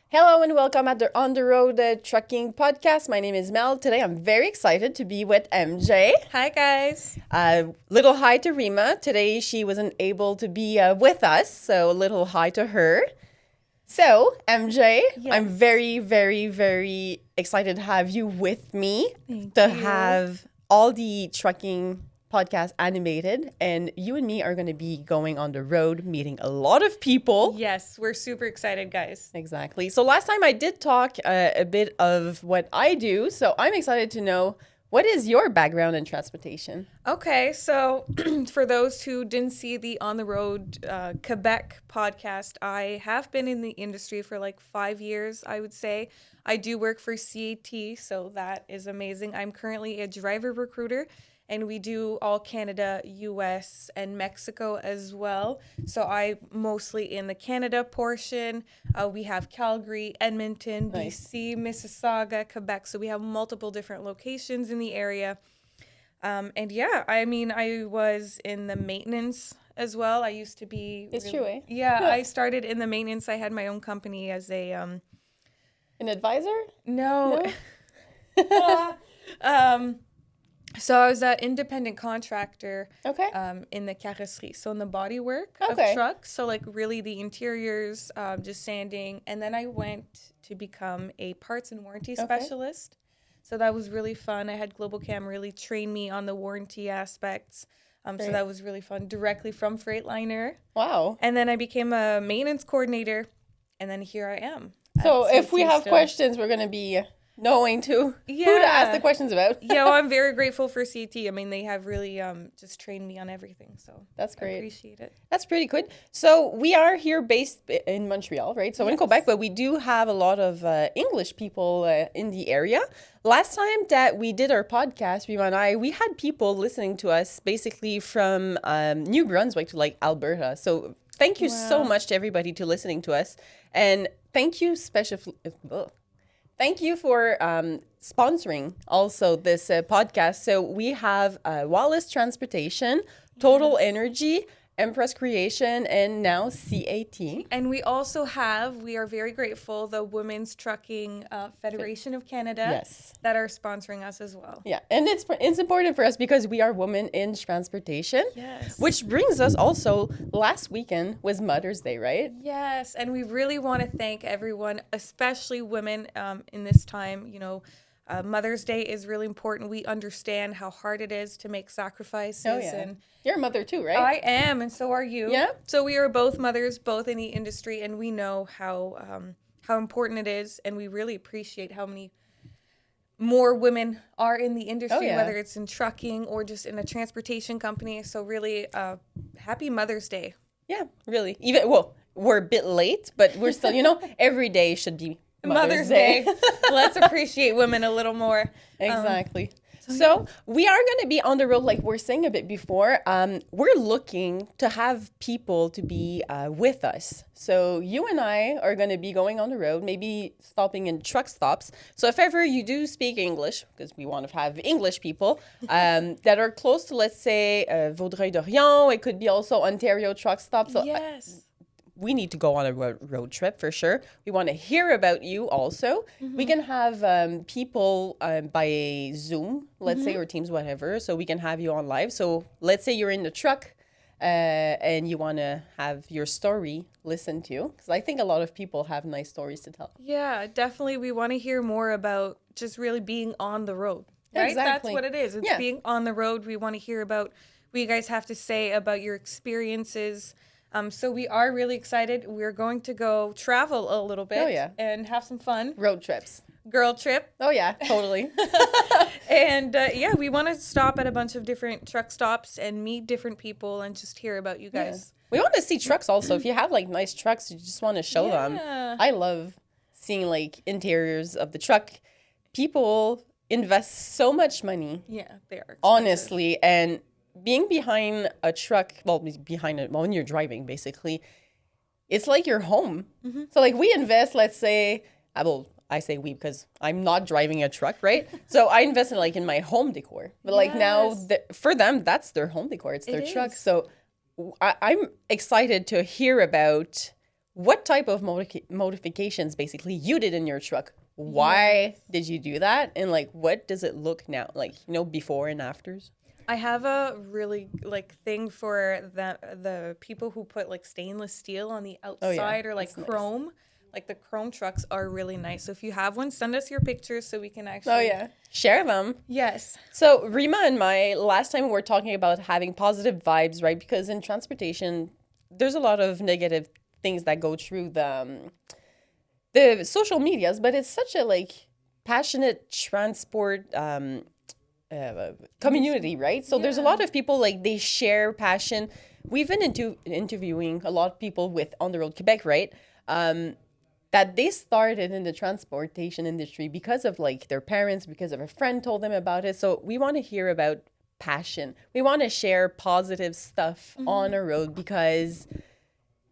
Hello and welcome at the On the Road Trucking Podcast. My name is Mel. Today I'm very excited to be with MJ. Hi, guys. Little hi to Rima. Today she wasn't able to be with us, so a little hi to her. So, MJ, Yes. I'm very, very, very excited to have you with me Thank to you. have all the trucking podcast animated, and you and me are going to be going on the road meeting a lot of people. Yes, we're super excited, guys. Exactly. So last time I did talk a bit of what I do, so I'm excited to know, what is your background in transportation? Okay, so for those who didn't see the On the Road Quebec podcast, I have been in the industry for like 5 years, I would say. I do work for CAT, so that is amazing. I'm currently a driver recruiter, and we do all Canada, US, and Mexico as well. So I mostly in the Canada portion. We have Calgary, Edmonton, Nice. BC, Mississauga, Quebec. So we have multiple different locations in the area. And yeah, I mean, I was in the maintenance as well. I used to be. It's true, eh? Yeah, I started in the maintenance. I had my own company as a An advisor? no. So I was an independent contractor Okay. in the carrosserie, so in the bodywork Okay. of trucks. So like really the interiors, just sanding. And then I went to become a parts and warranty specialist. So that was really fun. I had Global Cam really train me on the warranty aspects. So Great. that was really fun, directly from Freightliner. Wow. And then I became a maintenance coordinator, and then here I am. So at if we CT have still. questions, we're going to be knowing who to ask the questions about. Yeah, well, I'm very grateful for CT. I mean, they have really just trained me on everything, so That's I great. appreciate it. That's pretty good. So we are here based in Montreal, right? So in Quebec, but we do have a lot of English people in the area. Last time that we did our podcast, Rima and I, we had people listening to us basically from New Brunswick to like Alberta. So thank you so Wow. much to everybody to listening to us. And thank you Thank you for sponsoring also this podcast. So we have Wallace Transportation, TotalEnergies, Mpress Creation, and now CAT. And we also have, we are very grateful, the Women's Trucking Federation of Canada Yes. that are sponsoring us as well. Yeah, and it's important for us because we are women in transportation. Yes. Which brings us also, last weekend was Mother's Day, right? Yes, and we really want to thank everyone, especially women in this time. You know, Mother's Day is really important. We understand how hard it is to make sacrifices. Oh, yeah. And You're a mother too, right? I am, and so are you. Yeah. So we are both mothers, both in the industry, and we know how important it is, and we really appreciate how many more women are in the industry, yeah. whether it's in trucking or just in a transportation company. So really, happy Mother's Day. Yeah, really. We're a bit late, but we're still, every day should be Mother's Day. Let's appreciate women a little more. Exactly. So we are going to be on the road, like we're saying a bit before. We're looking to have people to be with us. So you and I are going to be going on the road, maybe stopping in truck stops. So if ever you do speak English, because we want to have English people that are close to, let's say, Vaudreuil-Dorion. It could be also Ontario truck stops. So Yes. we need to go on a road trip for sure. We want to hear about you also. We can have people by Zoom, let's say, or Teams, whatever. So we can have you on live. So let's say you're in the truck and you want to have your story listened to. Because I think a lot of people have nice stories to tell. Yeah, definitely. We want to hear more about just really being on the road. Right? Exactly. That's what it is. It's Yeah. being on the road. We want to hear about what you guys have to say about your experiences. So we are really excited. We're going to go travel a little bit Oh, yeah. and have some fun. Road trips. Girl trip. Oh, yeah, totally. And yeah, we want to stop at a bunch of different truck stops and meet different people and just hear about you guys. We want to see trucks also. If you have like nice trucks, you just want to show them. Yeah. I love seeing like interiors of the truck. People invest so much money, Yeah, they are expensive. honestly, and being behind a truck, when you're driving, basically, it's like your home. So like we invest, let's say, I say we because I'm not driving a truck, right? So I invest in my home decor. But like now, Yes. for them, that's their home decor. It's their It truck. is. So I'm excited to hear about what type of modifications basically you did in your truck. Why did you do that? And like, what does it look now? Like, before and afters? I have a really thing for the people who put like stainless steel on the outside or like chrome. Nice. Like the chrome trucks are really nice. So if you have one, send us your pictures so we can actually share them. Yes. So Rima and my last time we were talking about having positive vibes, right? Because in transportation, there's a lot of negative things that go through the social medias, but it's such a passionate transport community, right? So there's a lot of people they share passion. We've been interviewing a lot of people with On the Road Quebec, right? That they started in the transportation industry because of their parents, because of a friend told them about it. So we want to hear about passion. We want to share positive stuff on a road because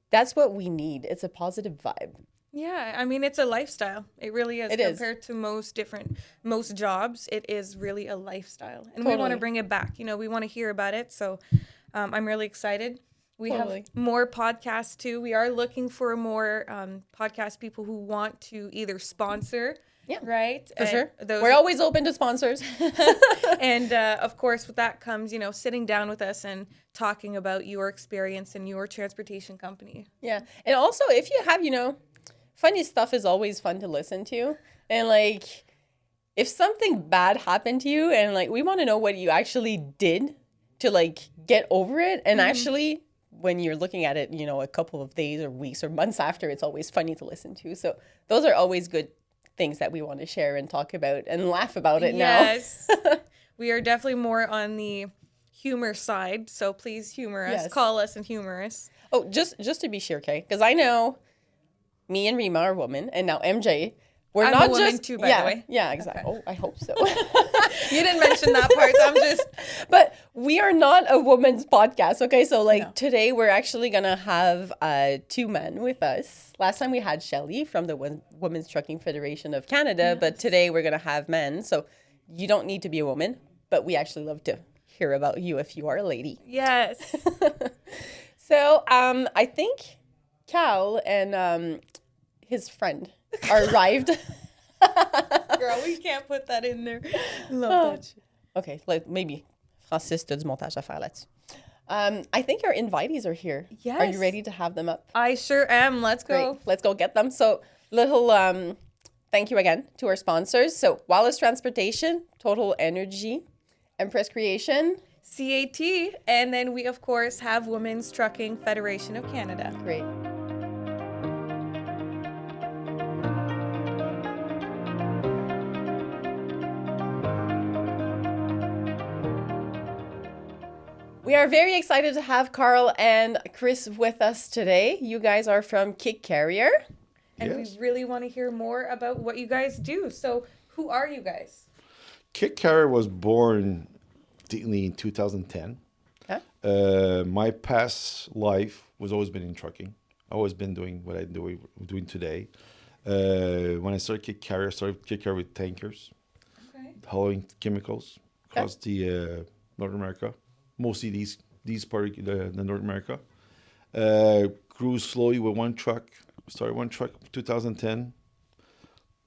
that's what we need. It's a positive vibe. Yeah, I mean, it's a lifestyle. It really is. Compared to most jobs, it is really a lifestyle. And we want to bring it back. We want to hear about it. So I'm really excited. We have more podcasts too. We are looking for more podcast people who want to either sponsor. Yeah. Right? For sure. We're always open to sponsors. And of course, with that comes, sitting down with us and talking about your experience and your transportation company. Yeah. And also, if you have, funny stuff is always fun to listen to. And if something bad happened to you and we want to know what you actually did to get over it. And actually, when you're looking at it, a couple of days or weeks or months after, it's always funny to listen to. So those are always good things that we want to share and talk about and laugh about it now. Yes. We are definitely more on the humor side. So please humor us. Yes. Call us and humor us. Oh, just to be sure, okay? Because I know me and Rima are women, and now MJ, I'm not a woman too, by the way. Yeah, exactly. Okay. Oh, I hope so. You didn't mention that part, so I'm just... But we are not a woman's podcast, okay? So, today we're actually going to have 2 men with us. Last time we had Shelly from the Women's Trucking Federation of Canada, but today we're going to have men. So, you don't need to be a woman, but we actually love to hear about you if you are a lady. Yes. So, I think Karl and his friend arrived. Girl, we can't put that in there. Love that shit. Okay, maybe Francis, t'as du montage à faire là-dessus. I think our invitees are here. Yes. Are you ready to have them up? I sure am. Let's go. Great. Let's go get them. So, little thank you again to our sponsors. So, Wallace Transportation, TotalEnergies, Mpress Creation, CAT, and then we, of course, have Women's Trucking Federation of Canada. Great. We are very excited to have Karl and Chris with us today. You guys are from KIK Carrier. And we really want to hear more about what you guys do. So who are you guys? KIK Carrier was born in 2010. Huh? My past life was always been in trucking. I've always been doing what I'm doing today. When I started KIK Carrier, I started KIK Carrier with tankers, hauling chemicals across the North America. Mostly these part of the North America. Grew slowly with one truck. Started one truck in 2010.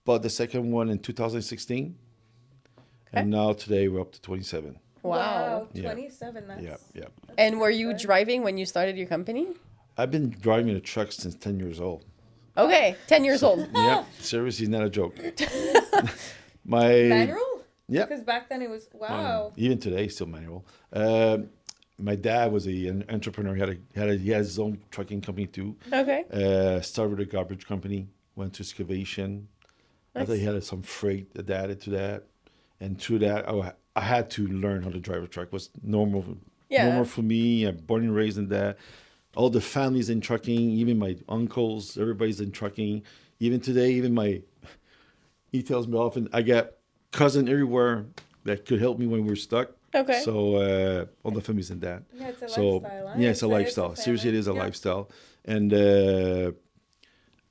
Bought the second one in 2016. And now today we're up to 27. Wow. 27. That's... Yeah. And were you driving when you started your company? I've been driving a truck since 10 years old. Okay, 10 years old. Yeah, seriously, not a joke. Manual? Yeah. Because back then it was, wow. Even today, still manual. My dad was an entrepreneur. He had his own trucking company too. Okay. Started with a garbage company. Went to excavation. Nice. After he had some freight that added to that, and through that, I had to learn how to drive a truck. It was normal for me. I'm born and raised in that. All the families in trucking, even my uncles, everybody's in trucking. Even today, he tells me often, I got cousin everywhere that could help me when we're stuck. Okay. So all the families in that. Yeah, it's a lifestyle. Huh? Yeah, it's a lifestyle. Seriously, it is a lifestyle. And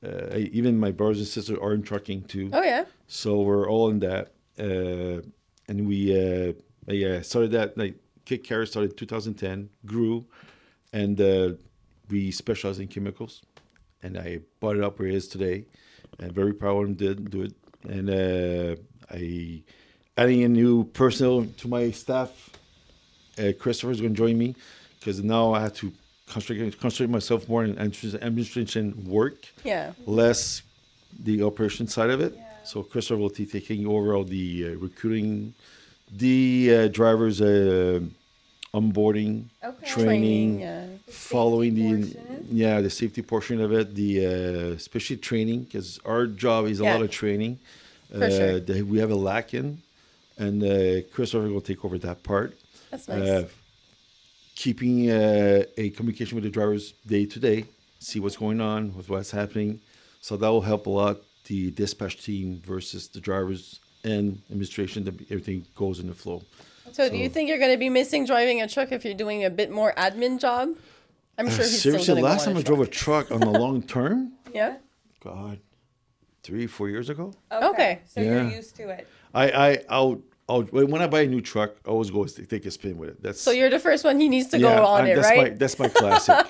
even my brothers and sisters are in trucking too. Oh yeah. So we're all in that. And we started that, KIK Carrier started 2010, grew, and we specialize in chemicals. and I brought it up where it is today. And very proud of him did do it. And I adding a new personnel to my staff. Christopher's going to join me because now I have to concentrate myself more in administration work, less the operation side of it. Yeah. So Christopher will be taking over all the recruiting, the drivers' onboarding, training, following the safety portion of it, the especially training, because our job is a lot of training. That we have a lack in, and Christopher will take over that part. That's nice. Keeping a communication with the drivers day to day, see what's going on, with what's happening. So that will help a lot the dispatch team versus the drivers and administration, that everything goes in the flow. So do you think you're going to be missing driving a truck if you're doing a bit more admin job? I'm sure he's seriously, still going to last time I drove a truck on the long term, God, 3-4 years ago. Okay. So you're used to it. When I buy a new truck, I always go take a spin with it. So you're the first one he needs to go on it, right? That's my classic.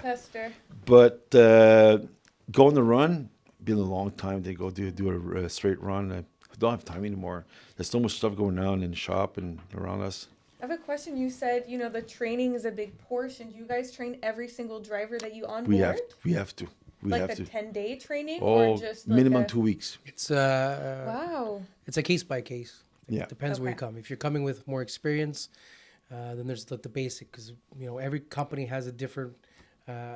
Tester. But going the run, been a long time to go do a straight run. I don't have time anymore. There's so much stuff going on in the shop and around us. I have a question. You said, the training is a big portion. Do you guys train every single driver that you onboard? We have to. We have to. 10-day training, or just minimum 2 weeks. It's wow. It's a case by case. Yeah, depends where you come. If you're coming with more experience, then there's the basic, because every company has a different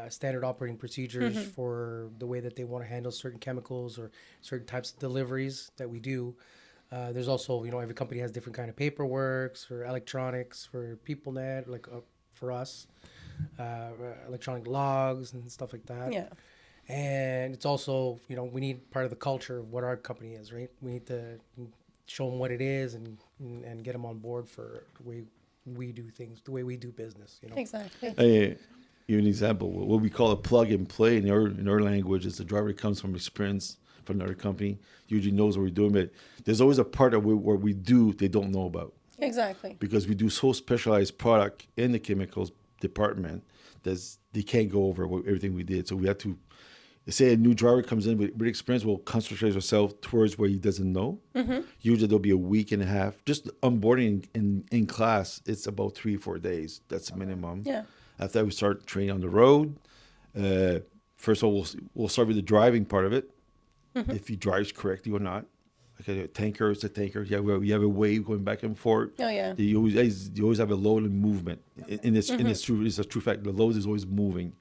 standard operating procedures for the way that they want to handle certain chemicals or certain types of deliveries that we do. There's also every company has different kind of paperwork for electronics, for PeopleNet, like for us, electronic logs and stuff like that. Yeah. And it's also, we need part of the culture of what our company is, right? We need to show them what it is and get them on board for the way we do things, the way we do business, Exactly. Give an example. What we call a plug and play in our language is the driver comes from experience from another company, usually knows what we're doing, but there's always a part of where we do they don't know about. Exactly. Because we do so specialized product in the chemicals department that they can't go over everything we did. So we have to say a new driver comes in with experience, we'll concentrate ourselves towards where he doesn't know. Usually there'll be a week and a half. Just onboarding in class, it's about 3-4 days. That's the minimum. Yeah. After that, we start training on the road. First of all, we'll start with the driving part of it. If he drives correctly or not. Okay, a tanker is a tanker. Yeah, we have a wave going back and forth. Oh yeah. You always have a load and movement. It's a true fact. The load is always moving.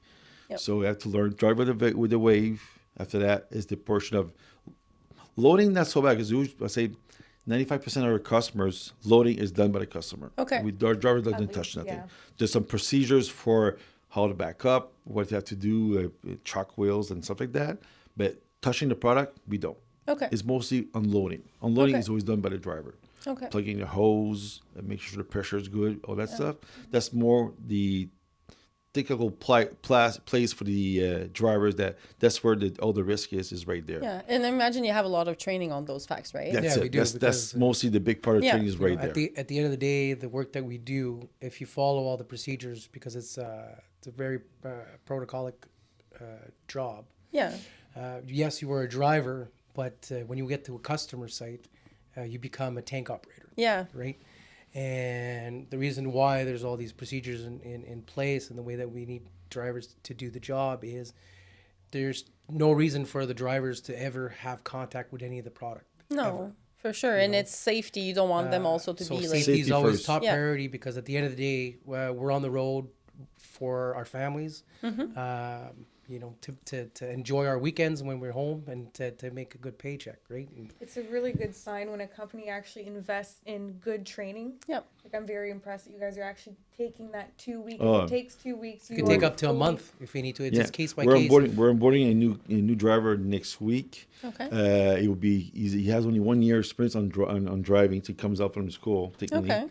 Yep. So we have to learn drive with the wave. After that is the portion of loading. Not so bad because I say 95% of our customers loading is done by the customer. Okay. Our driver doesn't touch nothing. Yeah. There's some procedures for how to back up, what you have to do, truck wheels and stuff like that. But touching the product, we don't. Okay. It's mostly unloading. Unloading is always done by the driver. Okay. Plugging the hose, making sure the pressure is good, all that stuff. That's more the technical place for the drivers. That's where all the risk is right there. Yeah, and I imagine you have a lot of training on those facts, right? That's it. We do, that's mostly the big part of training is right there. At the end of the day, the work that we do, if you follow all the procedures, because it's a very protocolic job. Yeah. Yes, you are a driver, but when you get to a customer site, you become a tank operator. Yeah. Right? And the reason why there's all these procedures in place and the way that we need drivers to do the job is there's no reason for the drivers to ever have contact with any of the product. No, ever. For sure. And it's safety. You don't want them also to be like... safety is always top priority because at the end of the day, we're on the road for our families. To enjoy our weekends when we're home and to make a good paycheck, right? It's a really good sign when a company actually invests in good training. Yep. Like I'm very impressed that you guys are actually taking that 2 weeks. If it takes 2 weeks. It can take up to a month if we need to. It's just case by case. We're onboarding a new driver next week. Okay. It will be easy. He has only 1 year experience on driving. So he comes out from school technically. Okay.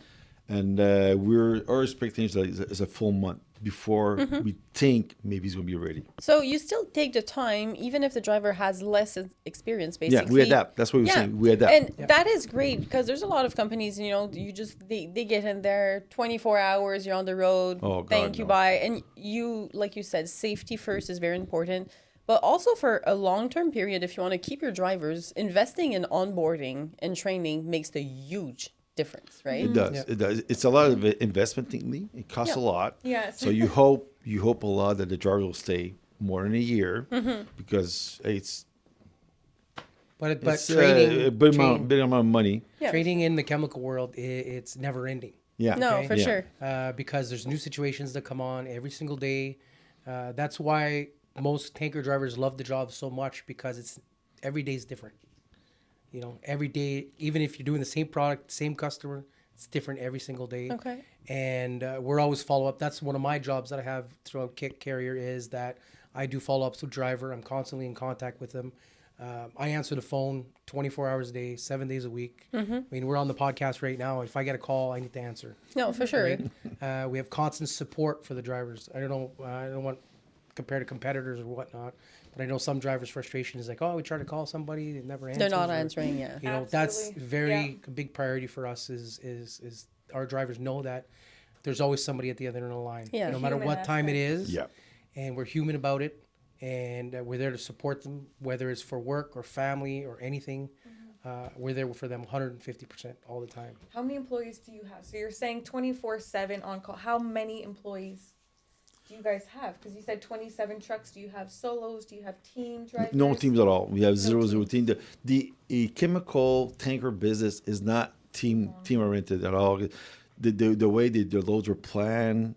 And our expectation is a full month. before we think maybe he's going to be ready. So you still take the time, even if the driver has less experience, basically. Yeah, we adapt. That's what we're saying. We adapt. And that is great because there's a lot of companies, you know, you just, they get in there 24 hours, you're on the road. Oh, God, thank you, no. bye. And you, like you said, safety first is very important. But also for a long-term period, if you want to keep your drivers, investing in onboarding and training makes a huge difference, right? It does. Yeah. It does. It's a lot of investment technically. It costs a lot. Yes. So you hope a lot that the driver will stay more than a year because it's But a big amount of money. Yeah. trading in the chemical world, it's never ending. Yeah. No, Okay. for Yeah. sure. Because there's new situations that come on every single day. That's why most tanker drivers love the job so much because it's every day is different. You know, every day, even if you're doing the same product, same customer, it's different every single day. Okay. And we're always follow up. That's one of my jobs that I have throughout KIK Carrier is that I do follow ups with driver. I'm constantly in contact with them. I answer the phone 24 hours a day, 7 days a week. I mean, we're on the podcast right now. If I get a call, I need to answer. No, for sure. We have constant support for the drivers. I don't want compare to competitors or whatnot, but I know some drivers' frustration is like, oh, we try to call somebody, they never answer. They're not answering, yeah. You know, that's Absolutely. very a big priority for us. Is our drivers know that there's always somebody at the other end of the line, Yeah. no matter Human what time it aspect. is. Yeah. And we're human about it, and we're there to support them, whether it's for work or family or anything. We're there for them 150% all the time. How many employees do you have? So you're saying 24/7 on call. How many employees do you guys have? Because you said 27 trucks. Do you have solos? Do you have team drivers? No teams at all. We have zero teams. team. The chemical tanker business is not team oriented at all. The way the loads are planned,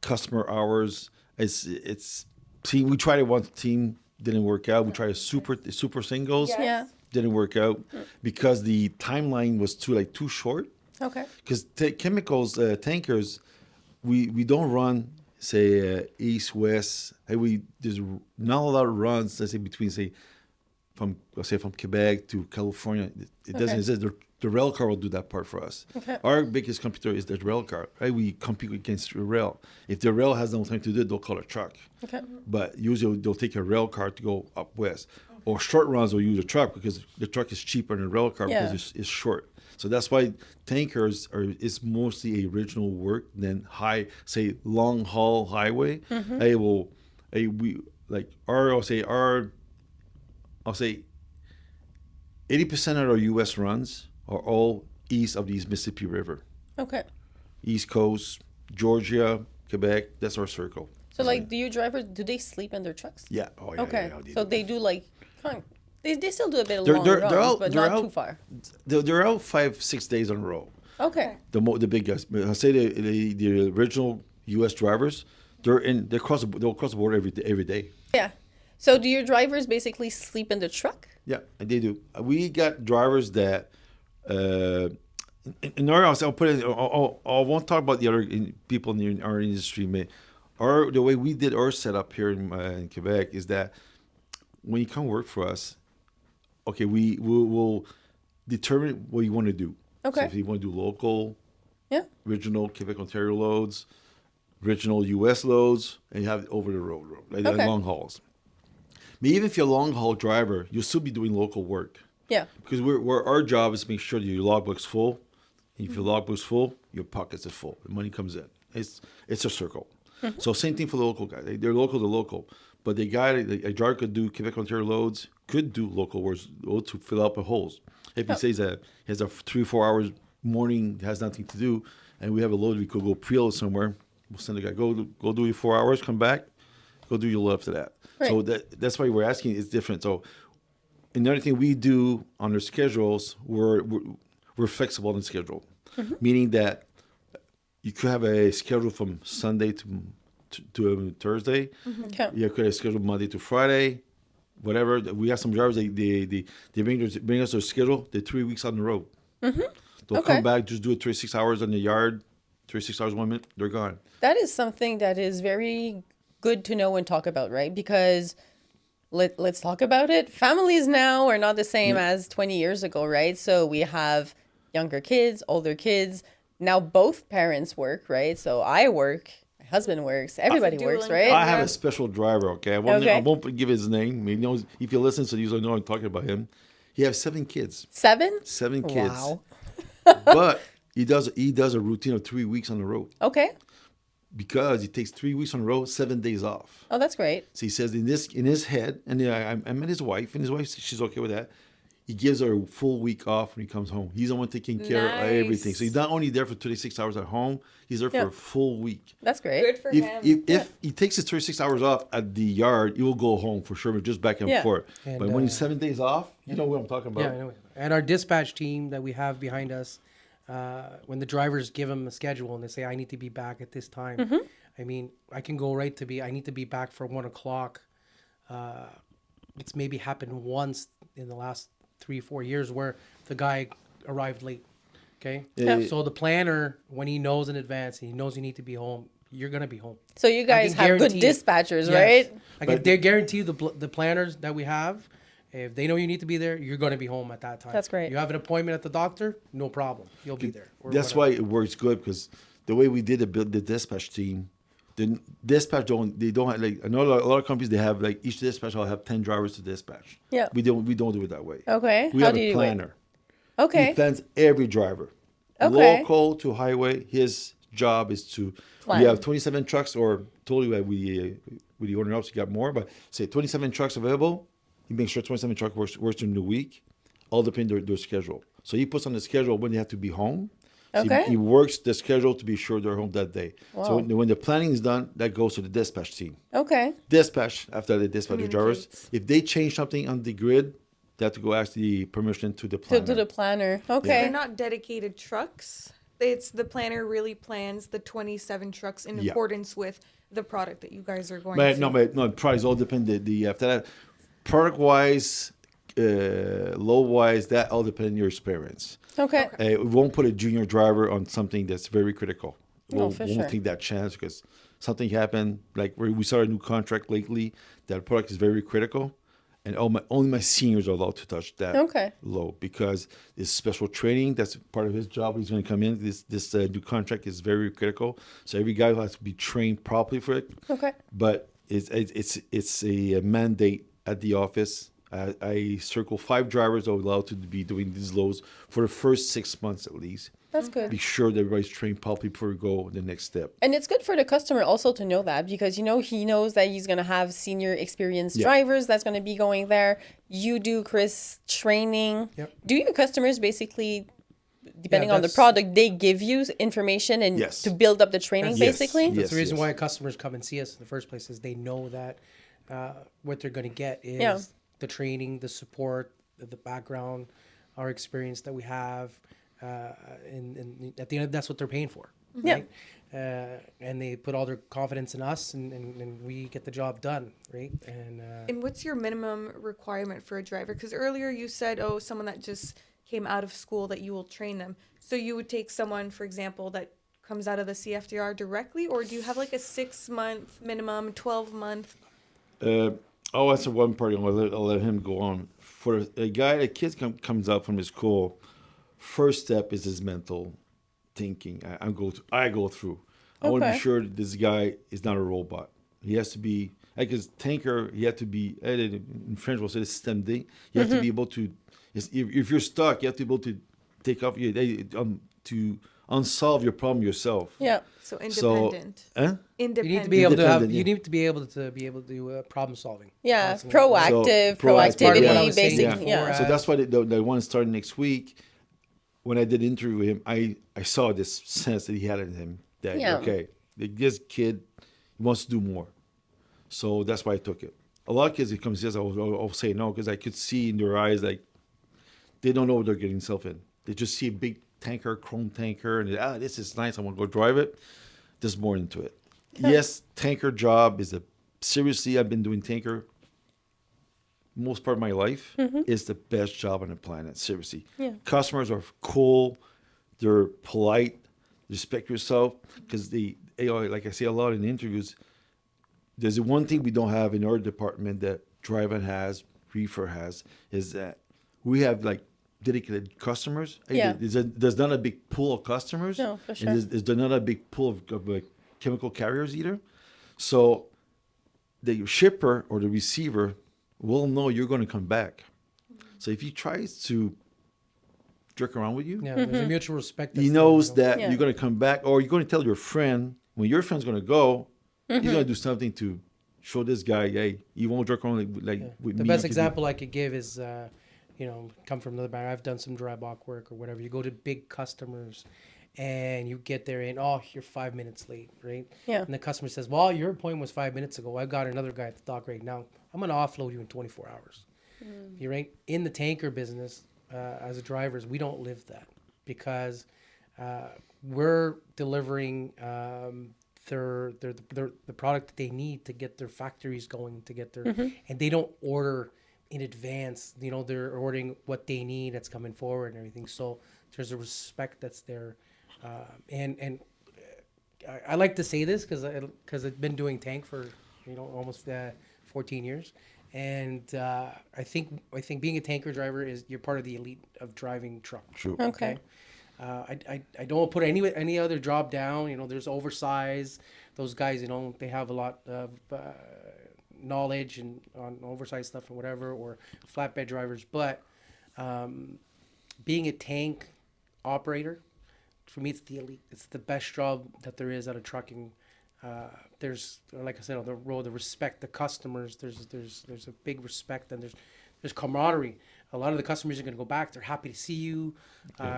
customer hours, it's team. We tried it once, team didn't work out. We tried a super singles, Yes. Yeah. didn't work out because the timeline was too short. Okay. Because chemicals tankers, we don't run say east west. Hey, there's not a lot of runs. Let's say between from Quebec to California. It doesn't Okay. exist. The rail car will do that part for us. Okay. Our biggest competitor is the rail car. Right, we compete against the rail. If the rail has no time to do it, they'll call a truck. Okay. But usually they'll take a rail car to go up west. Or short runs, they'll use a truck because the truck is cheaper than a rail car Yeah. because it's short. So that's why tankers is mostly original work than long haul highway. I'll say 80% of our U.S. runs are all east of the Mississippi River, Okay. East Coast, Georgia, Quebec. That's our circle. So, like, do you drivers, do they sleep in their trucks? Yeah. Oh, yeah. Okay. Yeah, So they do, like, they still do a bit of They're- long they're- runs, they're out- but they're not out. too far. They're out 5-6 days on a row. Okay. The big guys. But I say the original U.S. drivers, they'll cross the border every day. Yeah. So do your drivers basically sleep in the truck? Yeah, and they do. We got drivers that in our house. I'll put it. I won't talk about the other people in our industry. The way we did our setup here in Quebec is that when you come work for us, okay, we will determine what you want to do. Okay. So if you want to do local, Yeah. original Quebec Ontario loads, original U.S. loads, and you have over the road, like Okay. long hauls. But even if you're a long haul driver, you'll still be doing local work Yeah. because our job is to make sure that your logbook's full. And if your logbook's full, your pockets are full. The money comes in. It's a circle. So same thing for the local guys. They're local to local, but a driver could do Quebec Ontario loads, could do local works to fill up the holes. If he says that he has a 3-4 hours morning, has nothing to do, and we have a load, we could go pre-load somewhere. We'll send the guy go do your 4 hours, come back, go do your load after that. Right. So that's why we're asking. It's different. So another thing we do on our schedules, we're flexible on the schedule, meaning that you could have a schedule from Sunday to Thursday. Okay. You could have a schedule Monday to Friday, whatever. We have some drivers. They bring us their schedule. They're 3 weeks on the road. They'll Okay. come back, just do it 36 hours in the yard, 36 hours 1 minute. They're gone. That is something that is very good to know and talk about, right? Because let's talk about it. Families now are not the same as 20 years ago, right? So we have younger kids, older kids. Now both parents work, right? So I work My husband works. Everybody Dual works, income. right? I have a special driver, okay? I Okay. won't give his name. He knows, if he listens to these, I know I'm talking about him. He has 7 kids. 7? 7 kids. Wow. But he does a routine of 3 weeks on the road Okay. because he takes 3 weeks on the road, 7 days off. Oh, that's great. So he says in his head, and I met his wife, and his wife, she's okay with that. He gives her a full week off when he comes home. He's the one taking care of everything. So he's not only there for 36 hours at home, he's there for a full week. That's great. Good for him. If he takes his 36 hours off at the yard, he will go home for sure, but just back and forth. And, but when he's 7 days off, you know what I'm talking about. Yeah, I know. And our dispatch team that we have behind us, when the drivers give them a schedule and they say, I need to be back at this time. I mean, I can go right to I need to be back for 1 o'clock. It's maybe happened once in the last 3-4 years where the guy arrived late. Okay. Yeah. So the planner, when he knows in advance, he knows you need to be home, you're going to be home. So you guys can have good guarantee- dispatchers, Yes. right? I can guarantee you the planners that we have, if they know you need to be there, you're going to be home at that time. That's great. You have an appointment at the doctor, no problem. You'll be there. Or That's whatever. why it works good, because the way we did the dispatch team, the dispatch don't have, like, I know a lot of companies, they have like each dispatch will have 10 drivers to dispatch. Yeah. We don't do it that way. Okay. We How have do a you do it? planner. Okay. He plans every driver. Okay. Local to highway, his job is to, Plan. we have 27 trucks, or totally with the owner ups, you got more, but say 27 trucks available, he makes sure 27 trucks works during the week, all depending on their schedule. So he puts on the schedule when they have to be home. So Okay. he works the schedule to be sure they're home that day. So Wow. when the planning is done, that goes to the dispatch team. Okay. Dispatch, after they dispatch the drivers, Communicates. if they change something on the grid, they have to go ask the permission to the To planner. the planner. They're Okay. not dedicated trucks. It's the planner really plans the 27 trucks in Yeah. accordance with the product that you guys are going But to. no, price all depend. The after that, product wise, low wise, that all depend on your experience. Okay. We won't put a junior driver on something that's very critical. No, for won't sure. take that chance because something happened. Like we started a new contract lately. That product is very critical, and only my seniors are allowed to touch that Okay. low because it's special training. That's part of his job. He's going to come in. This new contract is very critical. So every guy has to be trained properly for it. Okay. But it's a mandate at the office. I circle 5 drivers that are allowed to be doing these loads for the first 6 months at least. That's Be good. sure that everybody's trained properly before we go the next step. And it's good for the customer also to know that because, he knows that he's going to have senior experienced Yeah. drivers that's going to be going there. You do, Chris, training. Yep. Do your customers basically, depending on the that's- product, they give you information and Yes. to build up the training, Yes. basically? Yes. That's the reason why customers come and see us in the first place is they know that what they're going to get is the training, the support, the background, our experience that we have. And at the end, that's what they're paying for. Yeah. Right? And they put all their confidence in us and we get the job done. Right. And what's your minimum requirement for a driver? Because earlier you said, someone that just came out of school that you will train them. So you would take someone, for example, that comes out of the CFDR directly, or do you have like a 6-month minimum, 12-month? I'll answer one part. I'll let him go on. For a guy, a kid comes out from his school, first step is his mental thinking. I go through. I want to Okay. be sure that this guy is not a robot. He has to be like his tanker. He has to be in French. We'll say the system D. You have to be able to. If you're stuck, you have to be able to take off to unsolve your problem yourself. Yeah. So independent. Huh? you Independent. need to be able to have, Independent, yeah. you need to be able to do problem solving. Yeah. Constantly. Proactive, So, proactive, proactivity, yeah. What I was saying basically. before, Yeah. So that's why the one starting next week. When I did the interview with him, I saw this sense that he had in him that Yeah. okay, this kid he wants to do more. So that's why I took it. A lot of kids that comes yes, I'll say no because I could see in their eyes like they don't know what they're getting themselves in. They just see a big tanker, chrome tanker, and this is nice. I want to go drive it. There's more into it. Yes, tanker job is seriously. I've been doing tanker most part of my life. It's the best job on the planet. Seriously, Yeah. customers are cool. They're polite. Respect yourself because like I say a lot in interviews. There's one thing we don't have in our department that driving has, reefer has, is that we have like dedicated customers. Yeah. There's not a big pool of customers. No, for sure. And there's not a big pool of like chemical carriers either. So the shipper or the receiver will know you're going to come back. So if he tries to jerk around with you, Yeah, there's a mutual respect. he that's knows there, that you're going to come back, or you're going to tell your friend when your friend's going to go, he's going to do something to show this guy, hey, you won't jerk around like with The me. best like you do. example I could give is, come from another background. I've done some dry bulk work or whatever. You go to big customers and you get there and, you're 5 minutes late, right? Yeah. And the customer says, well, your appointment was 5 minutes ago. I've got another guy at the dock right now. I'm going to offload you in 24 hours. You're right. In the tanker business, as a drivers, we don't live that because we're delivering the product that they need to get their factories going, to get their, and they don't order in advance. They're ordering what they need that's coming forward and everything. So there's a respect that's there, and I like to say this because I've been doing tank for almost 14 years, and I think being a tanker driver is you're part of the elite of driving truck. True. Okay. I don't put any other job down. There's oversized. Those guys, they have a lot of knowledge and on oversized stuff and whatever, or flatbed drivers. But being a tank operator, for me, it's the elite. It's the best job that there is out of trucking. There's, like I said, on the road, the respect, the customers. There's a big respect, and there's camaraderie. A lot of the customers are going to go back. They're happy to see you.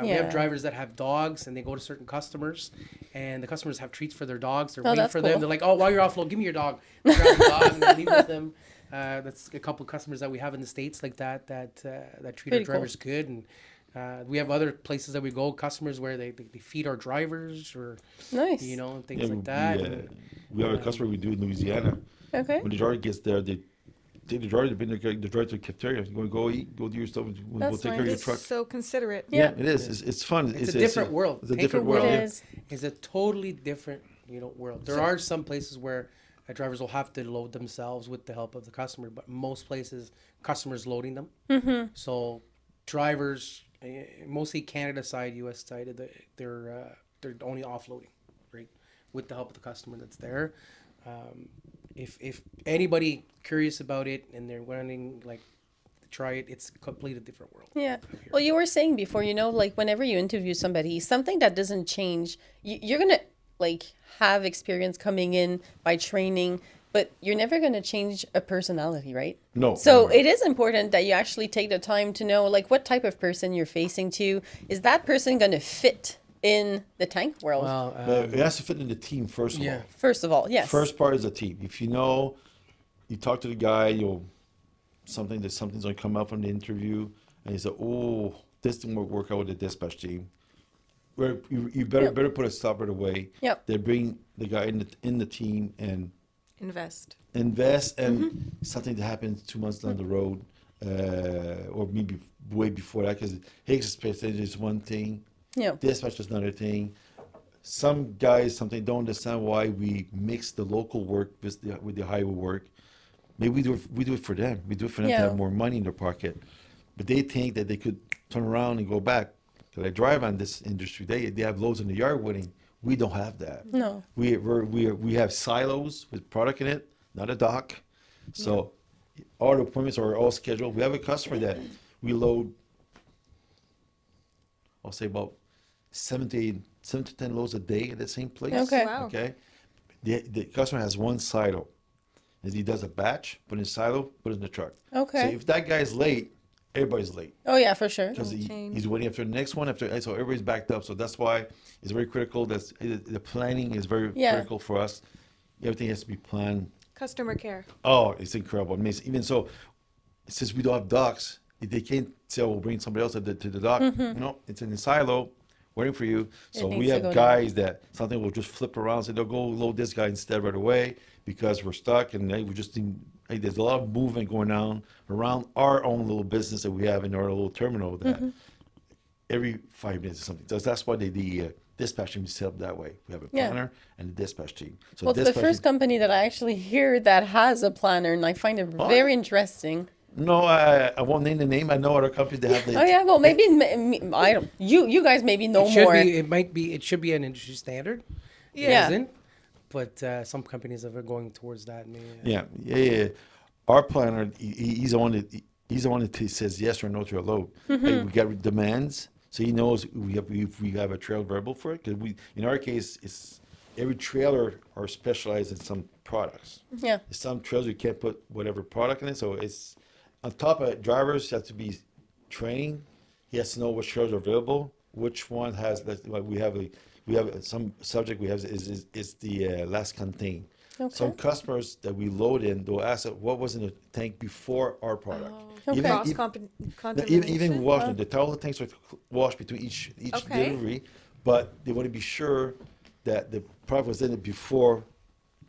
We have drivers that have dogs, and they go to certain customers, and the customers have treats for their dogs. They're waiting that's for cool. them. They're like, while you're offload, give me your dog. They grab the dog and they leave with them. That's a couple of customers that we have in the States like that treat Pretty our drivers good. And we have other places that we go, customers where they feed our drivers or, Nice. and things like that. We have a customer we do in Louisiana. Okay. When the driver gets there, they take the driver, bring the driver to the cafeteria. You want to go eat, go do your stuff, we'll That's take care of nice. your It's truck. so considerate. Yeah. It is. It's fun. It's a different world. It's a Tanker different world. It Yeah. is. It's a totally different, world. There are some places where drivers will have to load themselves with the help of the customer, but most places, customers loading them. Mm-hmm. So drivers, mostly Canada side, U.S. side, they're only offloading, right, with the help of the customer that's there. If anybody curious about it and they're wanting to try it, it's a completely different world. Yeah. Well, you were saying before, whenever you interview somebody, something that doesn't change, you're going to have experience coming in by training, but you're never going to change a personality, right? No. So never. it is important that you actually take the time to know what type of person you're facing to. Is that person going to fit in the tank world? Well, But it has to fit in the team first of all. First of all, yes. First part is a team. If you talk to the guy, something's going to come up from the interview, and he said, "Oh, this didn't work out with the dispatch team." Where you better put a stop right away. Yep. They bring the guy in the team and Invest. and something that happens 2 months down the road, or maybe way before that, because his expectation is one thing, dispatch is another thing. Some guys don't understand why we mix the local work with the highway work. Maybe we do it for them. We do it for them to have more money in their pocket, but they think that they could turn around and go back. Because I drive on this industry, they have loads in the yard waiting. We don't have that. No. We have silos with product in it, not a dock. So all the appointments are all scheduled. We have a customer that we load, I'll say about 7 to 10 loads a day at the same place. Okay. Wow. Okay. The customer has one silo. As he does a batch, put in silo, put it in the truck. Okay. So if that guy's late, everybody's late. Oh, yeah, for sure. Because Change. he's waiting after the next one, so everybody's backed up. So that's why it's very critical. The planning is very critical for us. Everything has to be planned. Customer care. Oh, it's incredible. I mean, even so, since we don't have docks, they can't say, "Oh, we'll bring somebody else to the dock." No, it's in the silo, waiting for you. So we needs to have go guys that something will just flip around, say they'll go load this guy instead right away because we're stuck, and we just think, hey, there's a lot of movement going on around our own little business that we have in our little terminal that every 5 minutes or something. So that's why the dispatch team is set up that way. We have a planner and a dispatch team. So Well, it's the first company that I actually hear that has a planner, and I find it very interesting. No, I won't name the name. I know other companies that have the. Oh yeah, well maybe I don't. You guys maybe know it should more. It should be an industry standard. Yeah. It isn't. but some companies are going towards that. And Yeah. Our planner, he's the one that says yes or no to a load. Hey, we got demands, so he knows if we have a trailer available for it. Because in our case, it's every trailer are specialized in some products. Yeah. Some trailers you can't put whatever product in it, so it's on top of it, drivers have to be trained. He has to know which trailers are available, which one has. Like we have some subject we have is the last contain. Okay. Some customers that we load in, they'll ask us what was in the tank before our product. Okay. Even washing the towel tanks are washed between each delivery, but they want to be sure that the product was in it before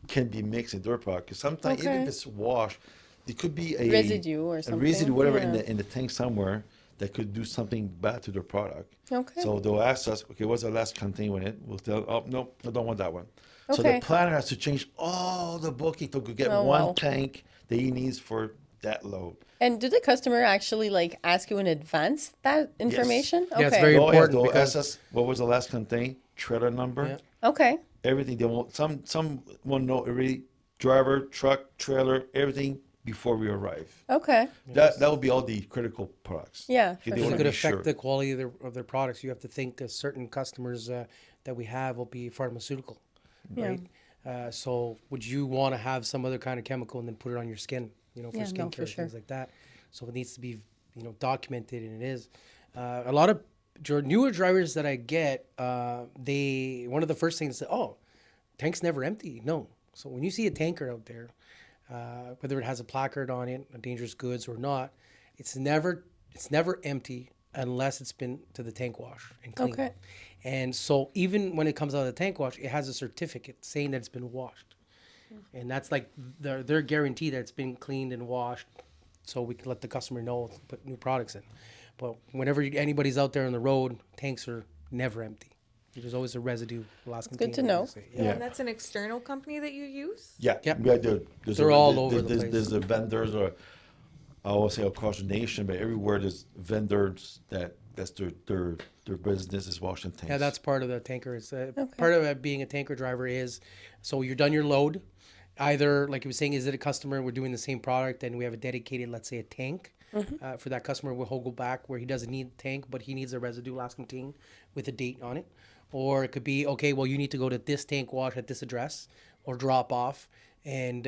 can be mixed in their product. Because sometimes even if it's washed, there could be a residue or something. A residue, whatever, in the tank somewhere that could do something bad to their product. Okay. So they'll ask us, okay, what's the last container in it? We'll tell, oh no, I don't want that one. So Okay. the planner has to change all the booking to get one tank that he needs for that load. And do the customer actually like ask you in advance that information? Yeah, it's very important. They'll because ask us what was the last container, trailer number, Okay. everything. They want some want to know every driver, truck, trailer, everything before we arrive. Okay. That would be all the critical products. Yeah. They for wanna it sure. could be affect sure. the quality of their products. You have to think that certain customers that we have will be pharmaceutical, right? So would you want to have some other kind of chemical and then put it on your skin, for Yeah, no, skincare, for sure. things like that? So it needs to be, documented, and it is. A lot of newer drivers that I get, one of the first things they say, oh, tank's never empty. No. So when you see a tanker out there, whether it has a placard on it, a dangerous goods or not, it's never empty unless it's been to the tank wash and cleaned. Okay. And so even when it comes out of the tank wash, it has a certificate saying that it's been washed. And that's like their guarantee that it's been cleaned and washed, so we can let the customer know to put new products in. But whenever anybody's out there on the road, tanks are never empty. There's always a residue. Last good to know. Yeah. And that's an external company that you use? Yeah. Yeah. They're all over the place. There's the vendors, or I won't say across the nation, but everywhere there's vendors that's their business is washing tanks. Yeah, that's part of the tanker. Is part of it being a tanker driver is, so you're done your load. Either, like you were saying, is it a customer, we're doing the same product and we have a dedicated, let's say, a tank. For that customer, we'll go back where he doesn't need the tank, but he needs a residue last contained with a date on it. Or it could be, okay, well, you need to go to this tank wash at this address or drop off. And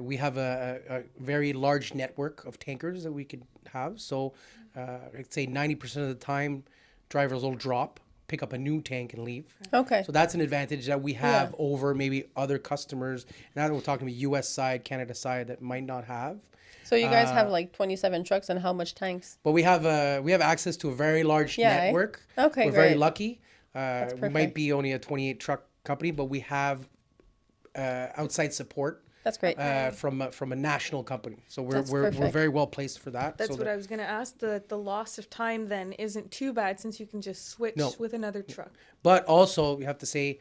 we have a very large network of tankers that we could have. So I'd say 90% of the time, drivers will pick up a new tank and leave. Okay. So that's an advantage that we have over maybe other customers. Now that we're talking about U.S. side, Canada side, that might not have. So you guys have like 27 trucks and how much tanks? But we have access to a very large network. Okay, we're very great. lucky. We perfect. might be only a 28 truck company, but we have outside support. That's great. From a national company, so we're That's we're perfect. very well placed for that. That's so what I was going to ask. The loss of time then isn't too bad since you can just switch with another truck. But also, we have to say,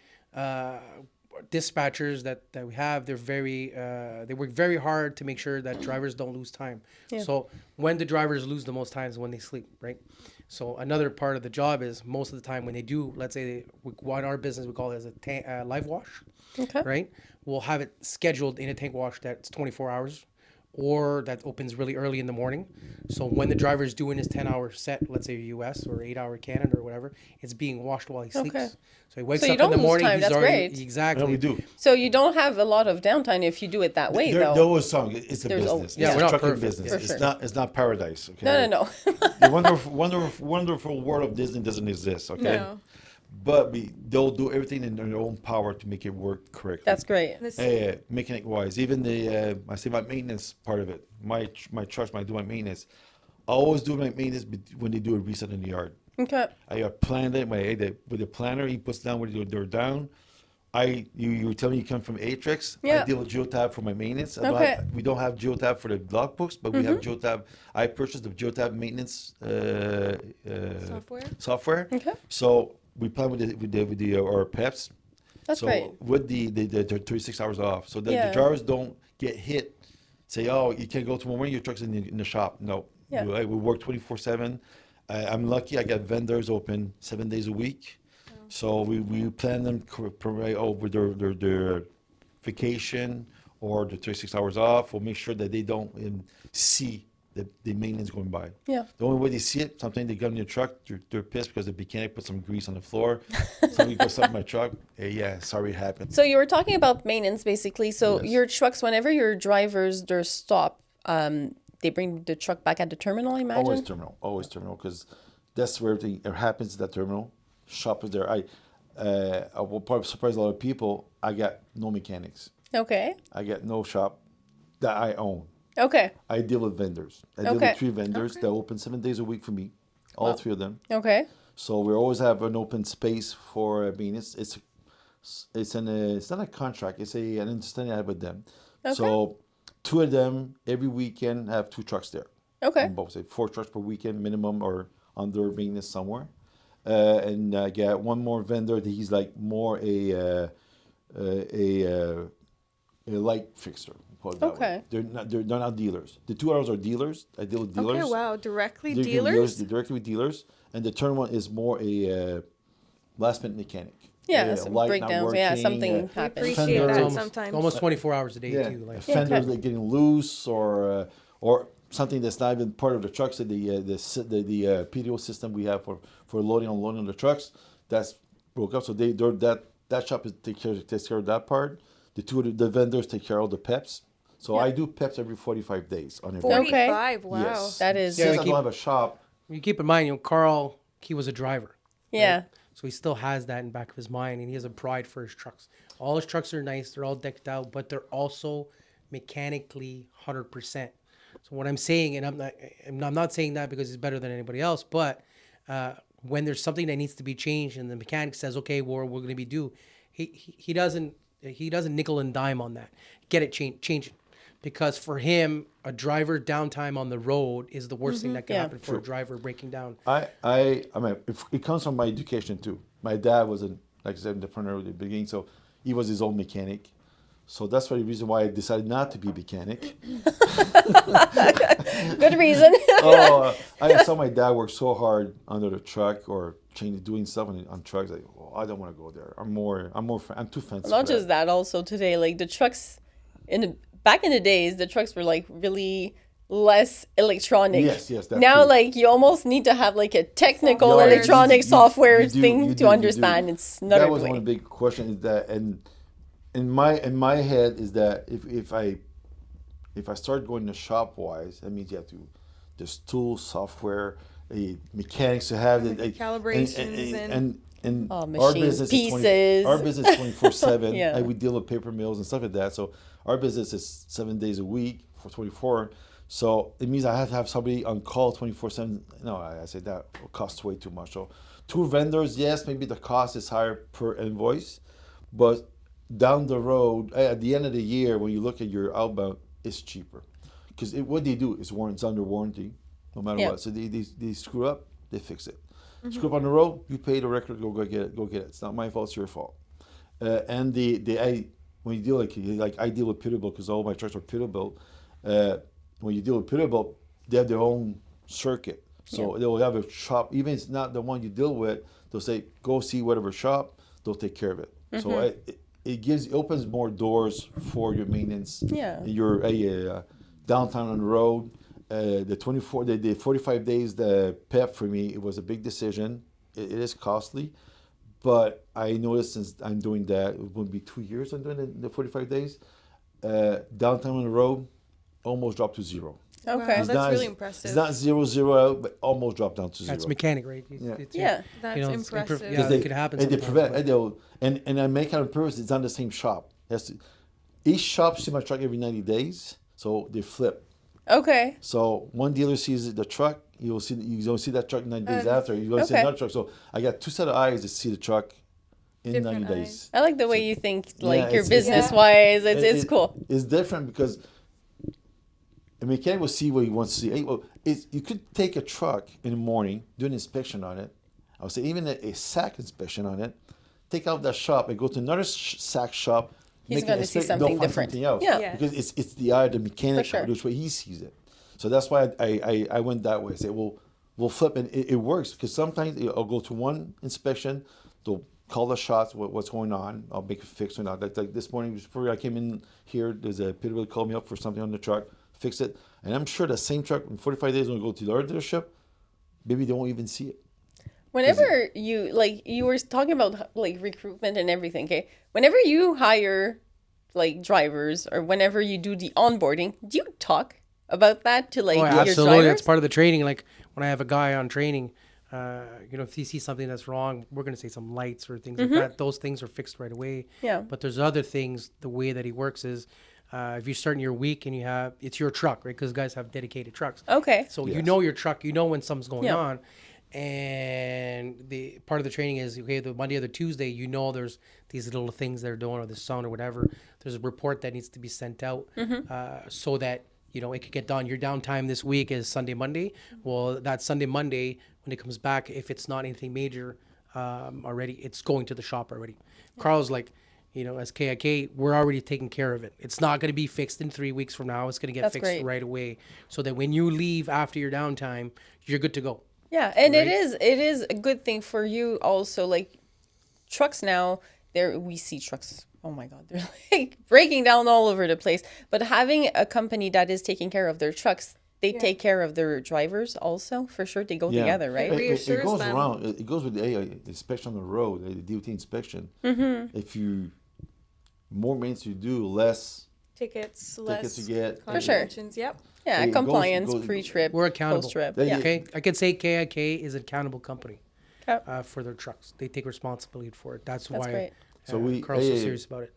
dispatchers that we have, they work very hard to make sure that drivers don't lose time. Yeah. So when the drivers lose the most time is when they sleep, right? So another part of the job is most of the time when they do, let's say, in our business, we call it as a live wash, Okay. right? We'll have it scheduled in a tank wash that's 24 hours or that opens really early in the morning. So when the driver is doing his 10-hour set, let's say US or 8-hour Canada or whatever, it's being washed while he sleeps. Okay. So he wakes So you up in don't the lose morning. time. He's That's already great. exactly. Yeah, we do. So you don't have a lot of downtime if you do it that way, There though. was some. It's a There's business. Yeah, It's we're a not trucking perfect. business. For It's sure. not. It's not paradise. Okay. No. The wonderful world of Disney doesn't exist. Okay. No. But they'll do everything in their own power to make it work correctly. That's great. Mechanic wise, even my maintenance part of it, my trucks, when I do my maintenance, I always do my maintenance when they do a reset in the yard. Okay. I planned it with the planner. He puts down where they're down. You were telling me you come from Atrix. Yeah. I deal with Geotab for my maintenance. Okay. We don't have Geotab for the logbooks, but we have Geotab. I purchased the Geotab maintenance software. Okay. So we plan with our PEPs. That's so great. with the 36 hours off, so that Yeah. the drivers don't get hit. Say, oh, you can't go tomorrow morning. Your truck's in the shop. No, Yeah. we work 24/7. I'm lucky. I got vendors open 7 days a week, so we plan them with vacation or the 36 hours off. We'll make sure that they don't see the maintenance going by. Yeah. The only way they see it, sometimes they get in your truck, they're pissed because the mechanic put some grease on the floor. Somebody put something in my truck. Hey, yeah, sorry it happened. So you were talking about maintenance, basically. So Yes. your trucks, whenever your drivers they're stop, they bring the truck back at the terminal. I imagine. Always terminal, because that's where everything happens at that terminal. Shop is there. I will probably surprise a lot of people. I got no mechanics. Okay. I got no shop that I own. Okay. I deal with vendors. I deal Okay. with 3 vendors that open 7 days a week for me, all 3 of them. Okay. So we always have an open space for maintenance. It's not a contract. It's an understanding I have with them. Okay. So 2 of them every weekend have 2 trucks there. Okay. On both, say 4 trucks per weekend minimum or under maintenance somewhere. And I got one more vendor that he's like more a light fixer. Put it that way. Okay. They're not dealers. The 2 others are dealers. I deal with dealers. Okay, wow, directly They're dealers? directly with dealers, and the third one is more a last minute mechanic. Yeah, A some light not breakdowns. Yeah, working, something happens. appreciate fender- that Almost- sometimes. Almost 24 hours a day Yeah, too. Like, fenders Okay. like getting loose or something that's not even part of the trucks. The PDO system we have for loading and unloading the trucks that's broke up. So that shop takes care of that part. The 2 of the vendors take care of the PEPs. So I do PEPs every 45 days on every. 45, wow. Yes. That is. Since Yeah, I don't have a shop. you keep in mind, Carl, he was a driver. Yeah. So he still has that in the back of his mind, and he has a pride for his trucks. All his trucks are nice; they're all decked out, but they're also mechanically 100%. So what I'm saying, and I'm not saying that because he's better than anybody else, but when there's something that needs to be changed, and the mechanic says, "Okay, we're going to be due," he doesn't nickel and dime on that. Get it change it. Because for him, a driver downtime on the road is the worst thing that can Yeah. happen for a driver breaking down. I mean, it comes from my education too. My dad was like I said, entrepreneur at the beginning, so he was his own mechanic. So that's the reason why I decided not to be a mechanic. Good reason. I saw my dad work so hard under the truck or doing stuff on trucks. Like, I don't want to go there. I'm too fancy. Not for just that. Also today, like the trucks, back in the days, the trucks were like really less electronic. Yes, that Now, too. like you almost need to have like a technical Yeah, electronic software you do, thing you to do. understand. It's not That a was way. one big question. Is that and in my head is that if I start going to shop wise, that means you have to there's tools, software, mechanics to have it, Calibrations and Oh, our machines, business pieces. is our business is 24/7. Yeah. We deal with paper mills and stuff like that. So our business is 7 days a week for 24. So it means I have to have somebody on call 24/7. No, I say that will cost way too much. So 2 vendors, yes, maybe the cost is higher per invoice, but down the road, at the end of the year, when you look at your outbound, it's cheaper. Because what they do is it's under warranty, no matter Yeah. what. So they screw up, they fix it. Screw up on the road, you pay the record, go get it. It's not my fault, it's your fault. And when you deal like I deal with Peterbilt because all my trucks are Peterbilt. When you deal with Peterbilt, they have their own circuit. So they'll have a shop, even if it's not the one you deal with, they'll say, go see whatever shop, they'll take care of it. So it opens more doors for your maintenance. Yeah. Your downtime on the road. The 45 days, the PEP for me, it was a big decision. It is costly, but I noticed since I'm doing that, it would be 2 years I'm doing the 45 days. Downtime on the road almost dropped to 0. Wow, Okay. that's really impressive. It's not 0 out, but almost dropped down to 0. That's mechanic, right? Yeah. That's it's impressive. yeah, They, it could happen and they sometimes, prevent, and I make it on purpose. It's on the same shop. Each shop sees my truck every 90 days, so they flip. Okay. So one dealer sees the truck, you don't see that truck 90 days after. You're going to see Okay. another truck. So I got 2 set of eyes to see the truck in Different 90 eyes. days. I like the way you think, like your it's- business wise. It's It- cool. It's different because a mechanic will see what he wants to see. Hey, well, you could take a truck in the morning, do an inspection on it. I would say even a sack inspection on it. Take out that shop and go to another sack shop. He's make an gonna see inspection, something they'll find different. Something else. Yeah. Yeah. Because it's the eye of the mechanic, sure. which way he sees it. So that's why I went that way. I said, well, we'll flip, and it works because sometimes I'll go to one inspection, they'll call the shots. What's going on? I'll make a fix or not. Like this morning before I came in here, there's a Peterbilt called me up for something on the truck, fix it, and I'm sure the same truck in 45 days will go to the other dealership. Maybe they won't even see it. Whenever you were talking about like recruitment and everything, okay? Whenever you hire like drivers or whenever you do the onboarding, do you talk about that to like Oh, your absolutely. drivers? That's part of the training. Like when I have a guy on training, if you see something that's wrong, we're going to say some lights or things like that. Those things are fixed right away. Yeah. But there's other things. The way that he works is, if you're starting your week and it's your truck, right? Because guys have dedicated trucks. Okay. So Yes. you know your truck. You know when something's going Yeah. on. And the part of the training is, okay, the Monday or the Tuesday, there's these little things they're doing or the sound or whatever. There's a report that needs to be sent out so that it could get done. Your downtime this week is Sunday, Monday. Well, that Sunday, Monday, when it comes back, if it's not anything major already, it's going to the shop already. Carl's like, as KIK, we're already taking care of it. It's not going to be fixed in 3 weeks from now. It's going to get That's fixed great. right away, so that when you leave after your downtime, you're good to go. Yeah, and Right? it is a good thing for you also. Like trucks now, we see trucks. Oh my God, they're like breaking down all over the place. But having a company that is taking care of their trucks, they take care of their drivers also. For sure, they go together, right? It It reassures goes them. around. It goes with the inspection on the road, the DOT inspection. If you more maintenance you do, less Tickets, tickets less you get. For sure. contraventions. Yep. Yeah, It goes- compliance, goes- pre-trip, We're accountable. post-trip. They- Yeah. Okay, I could say KIK is an accountable company Okay. for their trucks. They take responsibility for it. That's That's why great. So Carl's so serious about it.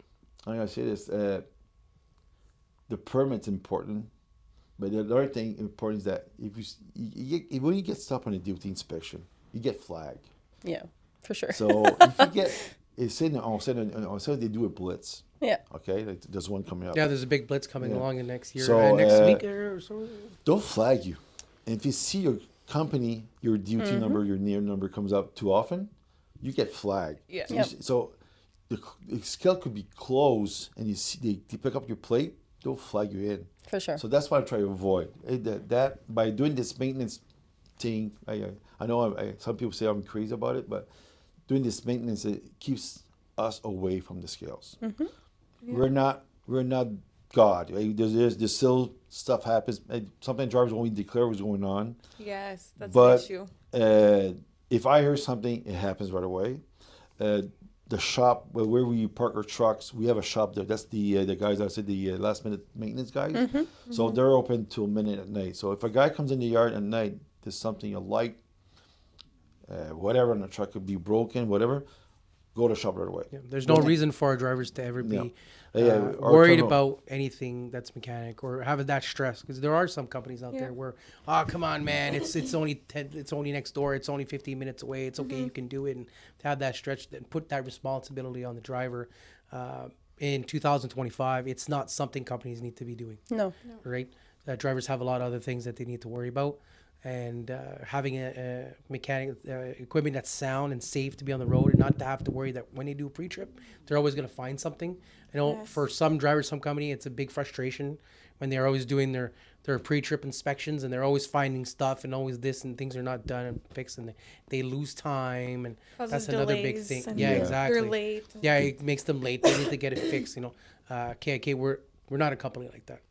I'm gonna say this: the permit's important, but the other thing important is that when you get stopped on a DOT inspection, you get flagged. Yeah, for sure. So if you get, all of a sudden they do a blitz. Yeah. Okay, like there's one coming up. Yeah, there's a big blitz coming Yeah. along in next year, So, next week or so. They'll flag you, and if you see your company, your DOT number, your near number comes up too often, you get flagged. Yeah. You Yep. So the scale could be closed, and you see they pick up your plate, they'll flag you in. For sure. So that's what I try to avoid. That by doing this maintenance thing, I know some people say I'm crazy about it, but doing this maintenance, it keeps us away from the scales. We're not God. Right? There's still stuff happens. Sometimes drivers won't even declare what's going on. Yes, that's But an issue. if I hear something, it happens right away. The shop where we park our trucks, we have a shop there. That's the guys I said, the last minute maintenance guys. So they're open till midnight at night. So if a guy comes in the yard at night, there's something, a light, whatever on the truck could be broken, whatever, go to the shop right away. Yeah, there's no reason for our drivers to ever be No. Our worried terminal- about anything that's mechanic or having that stress, because there are some companies out there where, come on, man, it's only next door, it's only 15 minutes away, it's okay, you can do it, and to have that stretch and put that responsibility on the driver. In 2025, it's not something companies need to be doing. No. Right? Drivers have a lot of other things that they need to worry about, and having a mechanic equipment that's sound and safe to be on the road, and not to have to worry that when they do a pre-trip, they're always going to find something. I know for some drivers, some company, it's a big frustration when they're always doing their pre-trip inspections and they're always finding stuff and always this and things are not done and fixed, and they lose time, and Causes that's another big delays thing. and Yeah, Yeah. exactly. They're late. Yeah, it makes them late. They need to get it fixed. KIK, we're not a company like that.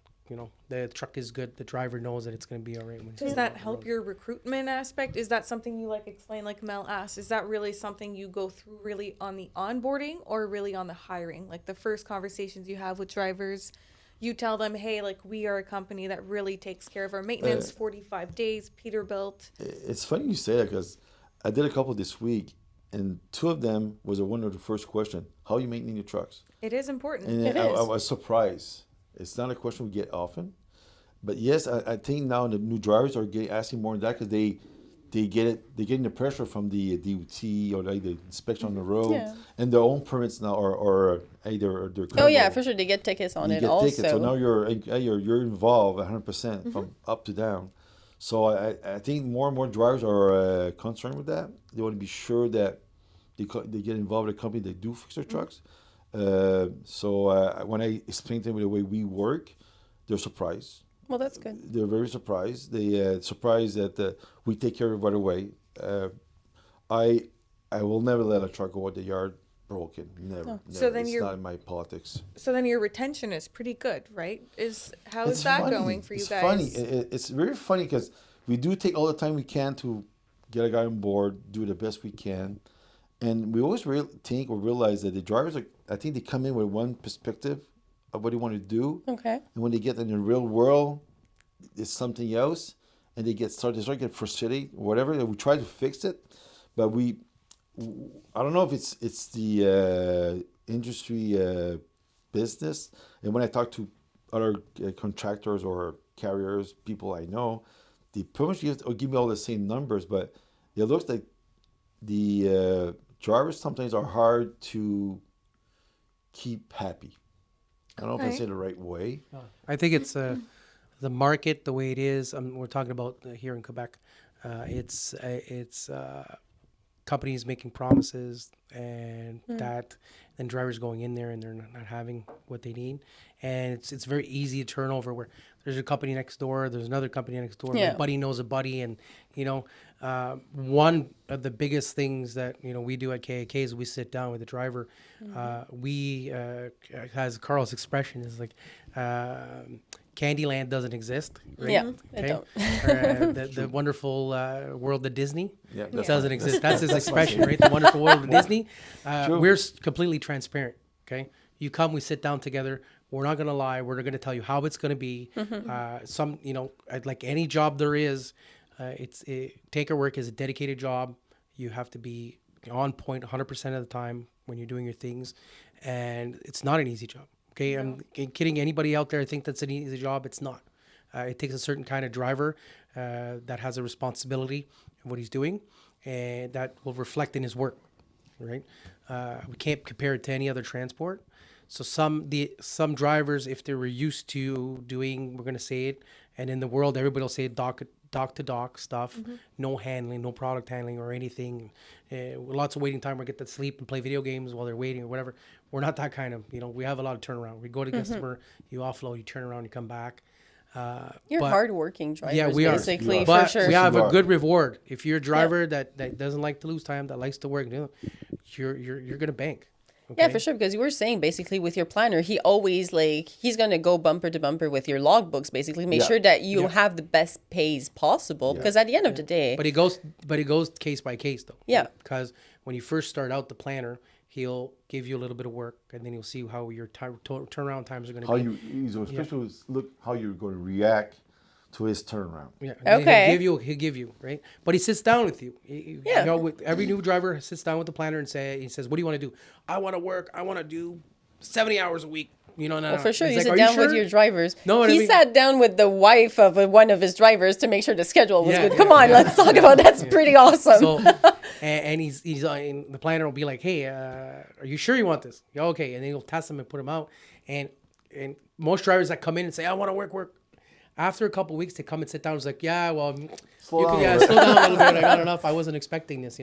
The truck is good. The driver knows that it's going to be all right. When Does that help your recruitment aspect? Is that something you explain, like Mel asked? Is that really something you go through really on the onboarding or really on the hiring? Like the first conversations you have with drivers, you tell them, hey, we are a company that really takes care of our maintenance, 45 days, Peterbilt. It's funny you say that because I did a couple this week, and two of them was one of the first question: how are you maintaining your trucks? It is important. And It I is. was surprised. It's not a question we get often, but yes, I think now the new drivers are asking more than that because they're getting the pressure from the DOT or the inspection on the road, Yeah. and their own permits now are either they're Oh yeah, for sure. They get tickets on you it get also. tickets. So now you're involved 100% from up to down. So I think more and more drivers are concerned with that. They want to be sure that they get involved with a company that do fix their trucks. So when I explain to them the way we work, they're surprised. Well, that's good. They're very surprised. They surprised that we take care of it right away. I will never let a truck go at the yard broken. Never. So then it's you're- not in my politics. So then your retention is pretty good, right? How is that funny. going for you It's guys? funny. It's very funny because we do take all the time we can to get a guy on board, do the best we can, and we always think or realize that the drivers I think they come in with one perspective of what they want to do, Okay. and when they get in the real world, it's something else, and they start getting frustrated, whatever. And we try to fix it, but I don't know if it's the industry business. And when I talk to other contractors or carriers, people I know, they pretty much give me all the same numbers, but it looks like the drivers sometimes are hard to keep happy. I don't know if I Okay. say the right way. I think it's the market the way it is. We're talking about here in Quebec. It's companies making promises and that, then drivers going in there and they're not having what they need, and it's very easy to turn over. Where there's a company next door, there's another company next door. Yeah. My buddy knows a buddy, and one of the biggest things that we do at KIK is we sit down with the driver. We as Carl's expression is like. Candyland doesn't exist, right? Yeah, it don't. The wonderful world of Disney doesn't exist. That's- That's his that's expression, funny. right? The wonderful world of Disney. True. We're completely transparent, okay? You come, we sit down together. We're not going to lie. We're going to tell you how it's going to be. Like any job there is, taker work is a dedicated job. You have to be on point 100% of the time when you're doing your things. And it's not an easy job. Okay, I'm kidding anybody out there. I think that's an easy job. It's not. It takes a certain kind of driver that has a responsibility of what he's doing, and that will reflect in his work, right? We can't compare it to any other transport. So some drivers, if they were used to doing, we're gonna say it, and in the world everybody will say dock to dock stuff, no handling, no product handling or anything. Lots of waiting time. We get to sleep and play video games while they're waiting or whatever. We're not that kind of, we have a lot of turnaround. We go to customer, you offload, you turn around, you come back. You're hardworking drivers, Yeah, we are. basically, But for sure. we have You a are. good reward. If you're a driver that doesn't like to lose time, that likes to work, you're gonna bank. Yeah, okay? for sure. Because you were saying basically with your planner, he always he's gonna go bumper to bumper with your logbooks. Basically, make Yeah. sure that you have the best pays possible. Because at the end of the day, But it goes case by case though. Yeah. Because when you first start out the planner, he'll give you a little bit of work, and then he'll see how your turnaround times are going to How be. especially look how you're going to react to his turnaround. Yeah. and then Okay. He'll give you right, but he sits down with you. Yeah. With every new driver sits down with the planner and he says, "What do you want to do? I want to work. I want to do 70 hours a week." No. for sure, He's you like, sit "Are down with sure?" your drivers. No, what I he mean- sat down with the wife of one of his drivers to make sure the schedule was Yeah, good. Come on, let's talk about that's pretty awesome. So, and he's and the planner will be like, "Hey, are you sure you want this?" Yeah, okay, and then he'll test them and put them out. And most drivers that come in and say, "I want to work." After a couple of weeks, they come and sit down. It's like, "Yeah, well, Slow down a slow little down a little bit. I got enough. I wasn't expecting this,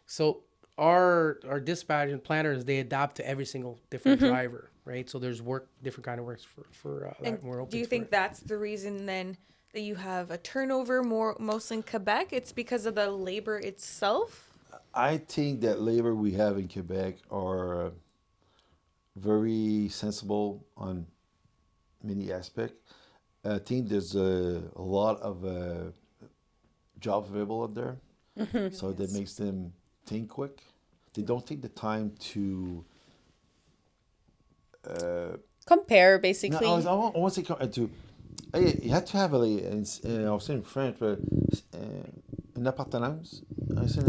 So our dispatch and planners, they adapt to every single different driver, right? So there's different kind of works for that. And we're open Do you for think it. that's the reason then that you have a turnover mostly in Quebec? It's because of the labor itself? I think that labor we have in Quebec are very sensible on many aspects. I think there's a lot of jobs available out there, so that makes them think quick. They don't take the time to. Compare, No, basically. I want to say to. You have to have I'll say in French, but an appartenance.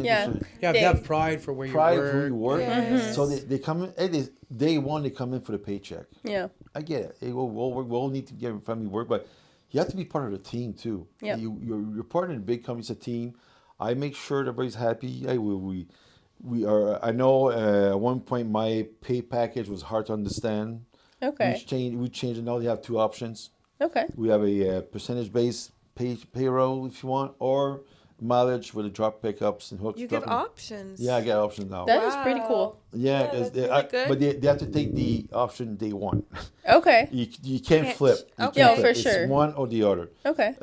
Yeah. You have to have pride for where Pride you of work. who you work. Yes. So they come in. Day one, they come in for the paycheck. Yeah. I get it. Hey, we'll work. We all need to get family work, but you have to be part of the team too. Yeah. You're part of the big company. It's a team. I make sure everybody's happy. Hey, we are. I know at one point my pay package was hard to understand. Okay. We changed it. Now they have two options. Okay. We have a percentage-based payroll if you want, or mileage with the drop pickups and hooks. You give options. Yeah, I get options now. That is pretty cool. Yeah, that's 'cause really good. but they have to take the option they want. Okay. You can't Can't- flip. You okay. can't No, flip. for It's sure. one or the other. Okay.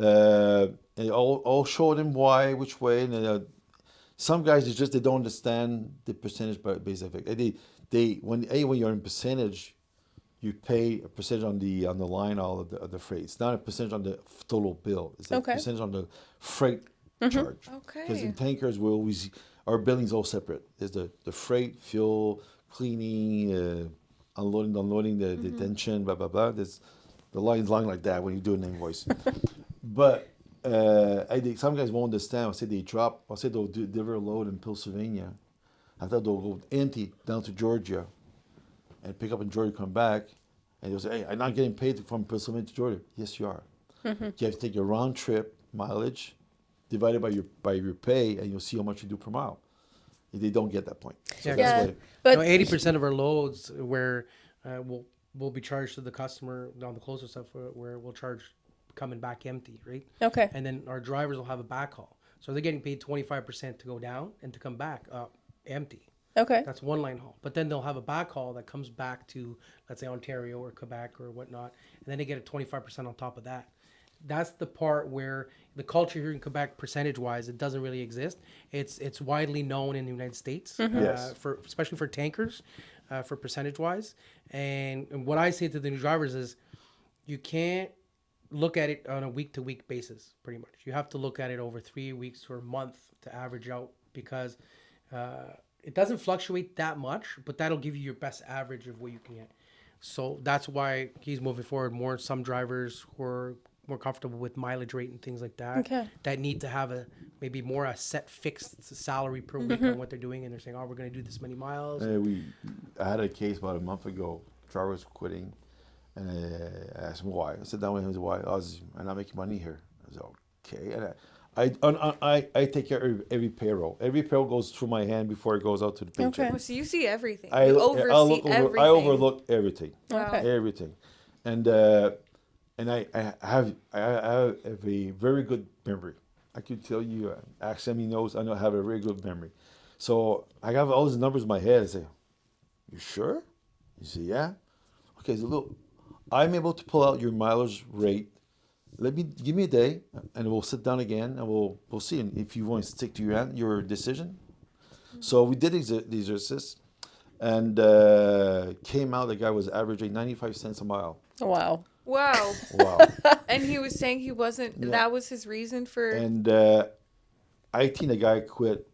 And I'll show them which way. And some guys they don't understand the percentage base effect. When you're in percentage, you pay a percentage on the line all of the freight. It's not a percentage on the total bill. It's a percentage on the freight charge. Okay. Because in tankers our billing's all separate. There's the freight, fuel, cleaning, unloading, the detention, blah blah blah. There's the line's long like that when you do an invoice. But I think some guys won't understand. I'll say they'll deliver a load in Pennsylvania. I thought they'll go empty down to Georgia and pick up in Georgia, come back, and they'll say, hey, I'm not getting paid from Pennsylvania to Georgia. Yes, you are. You have to take your round trip mileage divided by your pay, and you'll see how much you do per mile. They don't get that point. So that's why. But 80% of our loads where we'll be charged to the customer on the closer stuff where we'll charge coming back empty, right? Okay. And then our drivers will have a backhaul. So they're getting paid 25% to go down and to come back up empty. Okay. That's one line haul. But then they'll have a backhaul that comes back to, let's say, Ontario or Quebec or whatnot. And then they get a 25% on top of that. That's the part where the culture here in Quebec, percentage-wise, it doesn't really exist. It's widely known in the United States, Yes. especially for tankers, for percentage-wise. And what I say to the new drivers is, you can't look at it on a week-to-week basis, pretty much. You have to look at it over 3 weeks or a month to average out, because it doesn't fluctuate that much, but that'll give you your best average of what you can get. So that's why he's moving forward more. Some drivers who are more comfortable with mileage rate and things like that, that need to have maybe more a set fixed salary per week on what they're doing, and they're saying, oh, we're going to do this many miles. I had a case about a month ago. Driver was quitting, and I asked him why. I sat down with him and said, why? I'm not making money here. I said, okay. And I take care of every payroll. Every payroll goes through my hand before it goes out to the paycheck. Okay. Oh, so you see everything. I You oversee everything. I overlook everything. Okay. Everything. And I have a very good memory. I could tell you, ask him, he knows I have a very good memory. So I have all these numbers in my head. I say, you sure? You say, yeah. Okay, so look, I'm able to pull out your mileage rate. Give me a day, and we'll sit down again, and we'll see. And if you want to stick to your decision. So we did these exercises, and came out. The guy was averaging 95 cents a mile. Wow. Wow. Wow. And he was saying he wasn't, that was his reason for... And I think the guy quit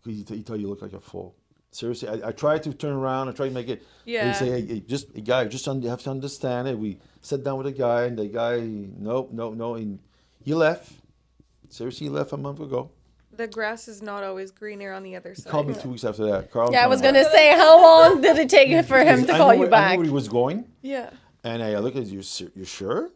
because he thought you look like a fool. Seriously, I tried to turn around. I tried to make it. Yeah. He say, hey, you have to understand it. We sat down with the guy, and the guy, no. And he left. Seriously, he left a month ago. The grass is not always greener on the other side. He called me 2 weeks after that. Carl, Yeah, I was going to say, how long did it take for him to call you I back? knew where he was going. Yeah. And I look at you, you sure?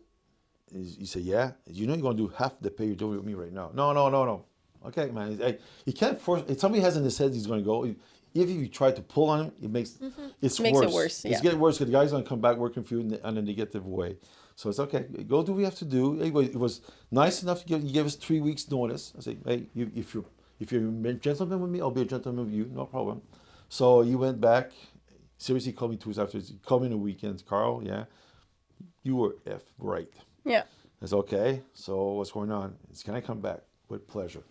He said, yeah. You know you're going to do half the pay you're doing with me right now. No. Okay, man. You can't force. If somebody has in his head he's going to go, if you try to pull on him, it makes it worse. Yeah. It's getting worse because the guy's going to come back working for you in a negative way. So it's okay. Go do what we have to do. It was nice enough to give us 3 weeks notice. I say, hey, if you're a gentleman with me, I'll be a gentleman with you. No problem. So you went back. Seriously, called me 2 weeks after. He called me on the weekends. Carl, yeah, you were right. Yeah. It's okay. So what's going on? Can I come back? With pleasure.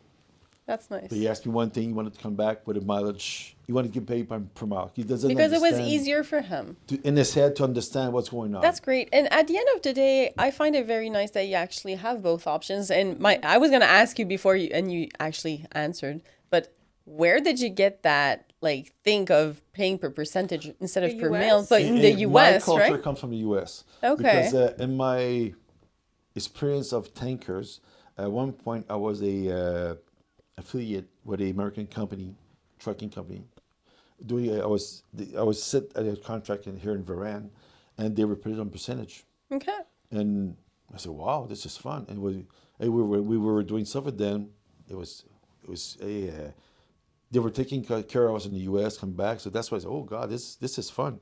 That's nice. But he asked me one thing. He wanted to come back with a mileage. He wanted to get paid per mile. He doesn't Because it was understand easier for him. in his head to understand what's going on. That's great. And at the end of the day, I find it very nice that you actually have both options. And I was going to ask you before you actually answered, but where did you get that, think of paying per percentage instead of The per US? mile, but in the US, my culture right? comes from the US. Okay. Because in my experience of tankers, at one point I was a affiliate with an American company, trucking company. I was sit at a contract here in Varan, and they were put it on percentage. Okay. And I said, "Wow, this is fun." And we were doing stuff with them. They were taking care of us in the U.S. Come back, so that's why I said, "Oh God, this is fun."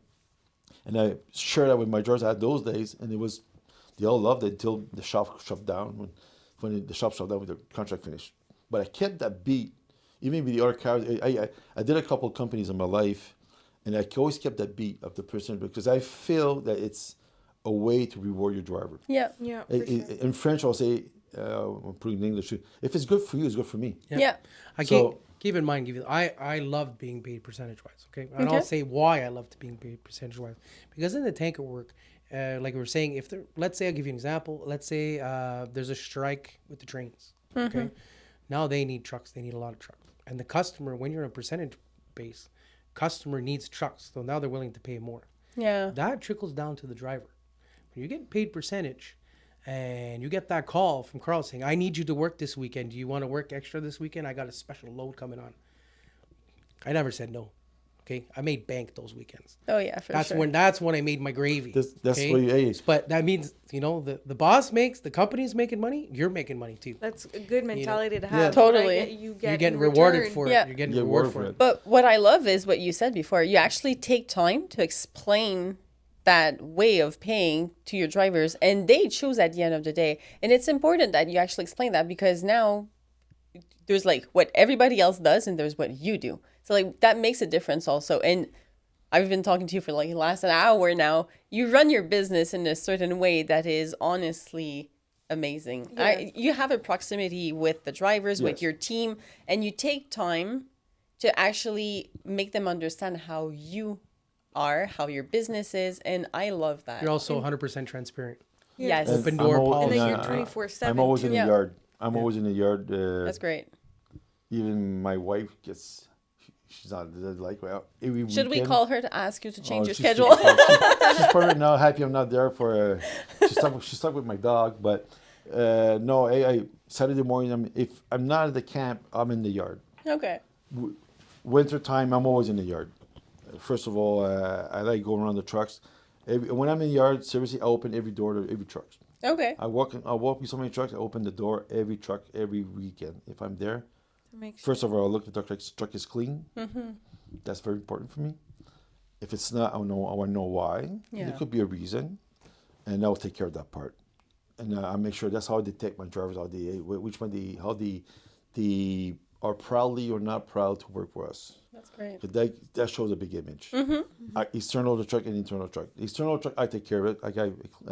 And I shared that with my drivers at those days, and they all loved it until the shop shut down. When the shop shut down, with the contract finished. But I kept that beat, even with the other cars. I did a couple of companies in my life, and I always kept that beat of the person because I feel that it's a way to reward your driver. Yeah. Yeah. For sure. In French, I'll say, I'm putting it in English, if it's good for you, it's good for me. Yeah. keep in mind, I love being paid percentage wise. Okay, and I'll say why I love being paid percentage wise, because in the tanker work, like we were saying, if there, let's say I'll give you an example. Let's say there's a strike with the trains. Okay, now they need trucks. They need a lot of trucks, and the customer, when you're in a percentage base, customer needs trucks, so now they're willing to pay more. Yeah. That trickles down to the driver. When you're getting paid percentage, and you get that call from Karl saying, I need you to work this weekend. Do you want to work extra this weekend? I got a special load coming on. I never said no. Okay. I made bank those weekends. Oh yeah, for That's sure. that's when I made my gravy. That's okay? what you. But that means, the boss makes, the company's making money, you're making money too. That's a good mentality to Yeah. have. Totally. You You're get getting in rewarded return. for it. Yeah. You're getting You get rewarded rewarded for it. But what I love is what you said before. You actually take time to explain that way of paying to your drivers, and they choose at the end of the day. And it's important that you actually explain that, because now there's like what everybody else does and there's what you do. So like that makes a difference also. And I've been talking to you for like the last an hour now. You run your business in a certain way that is honestly amazing. Yes. You have a proximity with the drivers, with Yes. your team, and you take time to actually make them understand how you are, how your business is, and I love that. You're also 100% transparent. Yes. Open door I'm al- policy. And then yeah, you're 24/7 I'm always in too. the Yeah. yard. I'm always in the yard. That's great. Even my wife gets. She's not like well. Every Should we weekend- call her to ask you to change your she's- schedule? She's probably now happy I'm not there for. She's stuck with my dog, but no. I Saturday morning. If I'm not at the camp, I'm in the yard. Okay. Winter time, I'm always in the yard. First of all, I like going around the trucks. When I'm in the yard, seriously, I open every door to every truck. Okay. I walk with so many trucks. I open the door every truck every weekend. If I'm there, Makes first of all, I look at the truck is clean. That's very important for me. If it's not, I want to know why. Yeah. There could be a reason, and I'll take care of that part. And I make sure that's how I detect my drivers, which one they are proudly or not proud to work for us. That's great. 'Cause that shows a big image. External the truck and internal truck. The external truck, I take care of it. I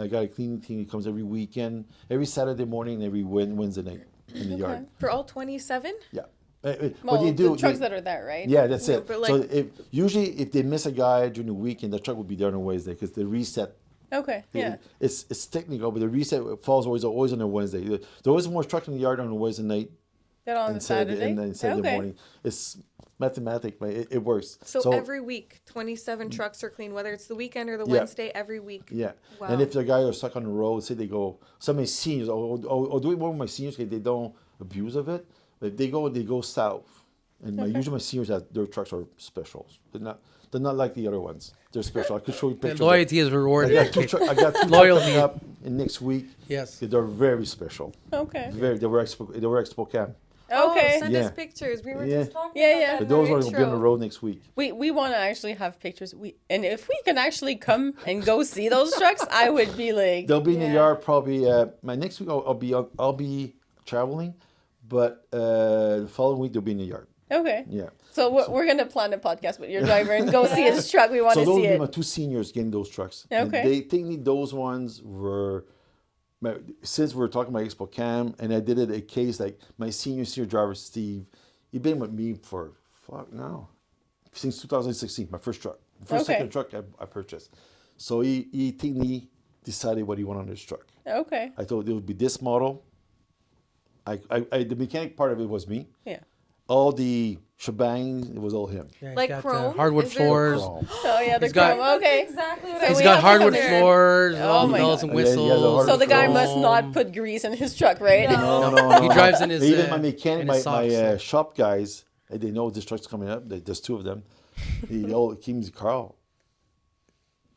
got a cleaning team that comes every weekend, every Saturday morning, and every Wednesday night in the yard. for all 27. Yeah. Well, What they do? the trucks they- that are there, right? yeah, that's Yeah, it. but So like- if they miss a guy during the weekend, the truck will be there on a Wednesday because the reset. Okay. Yeah. It's technical, but the reset falls always on a Wednesday. There always more truck in the yard on a Wednesday night Then on and the Saturday. and then Saturday Okay. morning. It's mathematic, but it works. So every week, 27 trucks are clean, whether it's the weekend or the Wednesday, every week. Yeah. Wow. And if the guy is stuck on the road, say they go, some of my seniors, or do it more with my seniors, they don't abuse of it, but they go south. And usually my seniors, their trucks are specials. They're not like the other ones. They're special. I could show you The pictures. loyalty is I rewarded. got two trucks Loyalty. coming up in next week. Yes. They're very special. Okay. They were expo cam. Okay. Oh, send Yeah. us pictures. We were Yeah. just talking Yeah, about yeah. that But in those our ones will be on the intro. road next week. We want to actually have pictures. And if we can actually come and go see those trucks, I would be like, They'll be in the Yeah. yard probably. My next week I'll be traveling, but the following week they'll be in the yard. okay. Yeah. So we're gonna plan a podcast with your driver and go see his truck. We want So to those see will be it. my two seniors getting those trucks. And Okay. they think those ones were. Since we were talking about Expo Cam, and I did it a case like my senior driver Steve, he's been with me for since 2016. My first truck, second truck I purchased. So he think he decided what he wanted on his truck. Okay. I thought it would be this model. The mechanic part of it was me. Yeah. All the shebang, it was all him. Yeah, he's Like got, chrome? hardwood Is there floors. Chrome. Oh yeah, the He's got- chrome. Okay. Exactly what So I He's we was got have to hardwood come there. floors, Oh all my bells God. and Yeah, he has a whistles. hardwood So the guy Chrome. must not put grease in his truck, right? No. No. He drives in his, Even my in mechanic, his my socks. shop guys, they know this truck's coming up. There's two of them. He all came to Carl.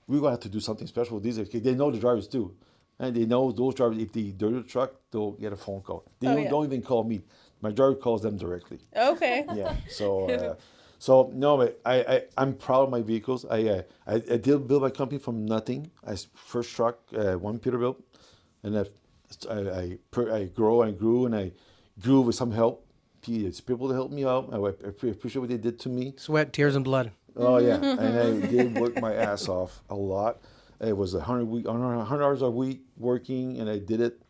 We're gonna have to do something special with these. They know the drivers too, and they know those drivers. If they dirty the truck, they'll get a phone call. They don't even call me. My driver calls them directly. Okay. Yeah. So no, but I'm proud of my vehicles. I did build my company from nothing. First truck, one Peterbilt, and I grow and grew, and I grew with some help. It's people to help me out. I appreciate what they did to me. Sweat, tears, and blood. Oh yeah, and I did work my ass off a lot. It was 100 hours a week working, and I did it.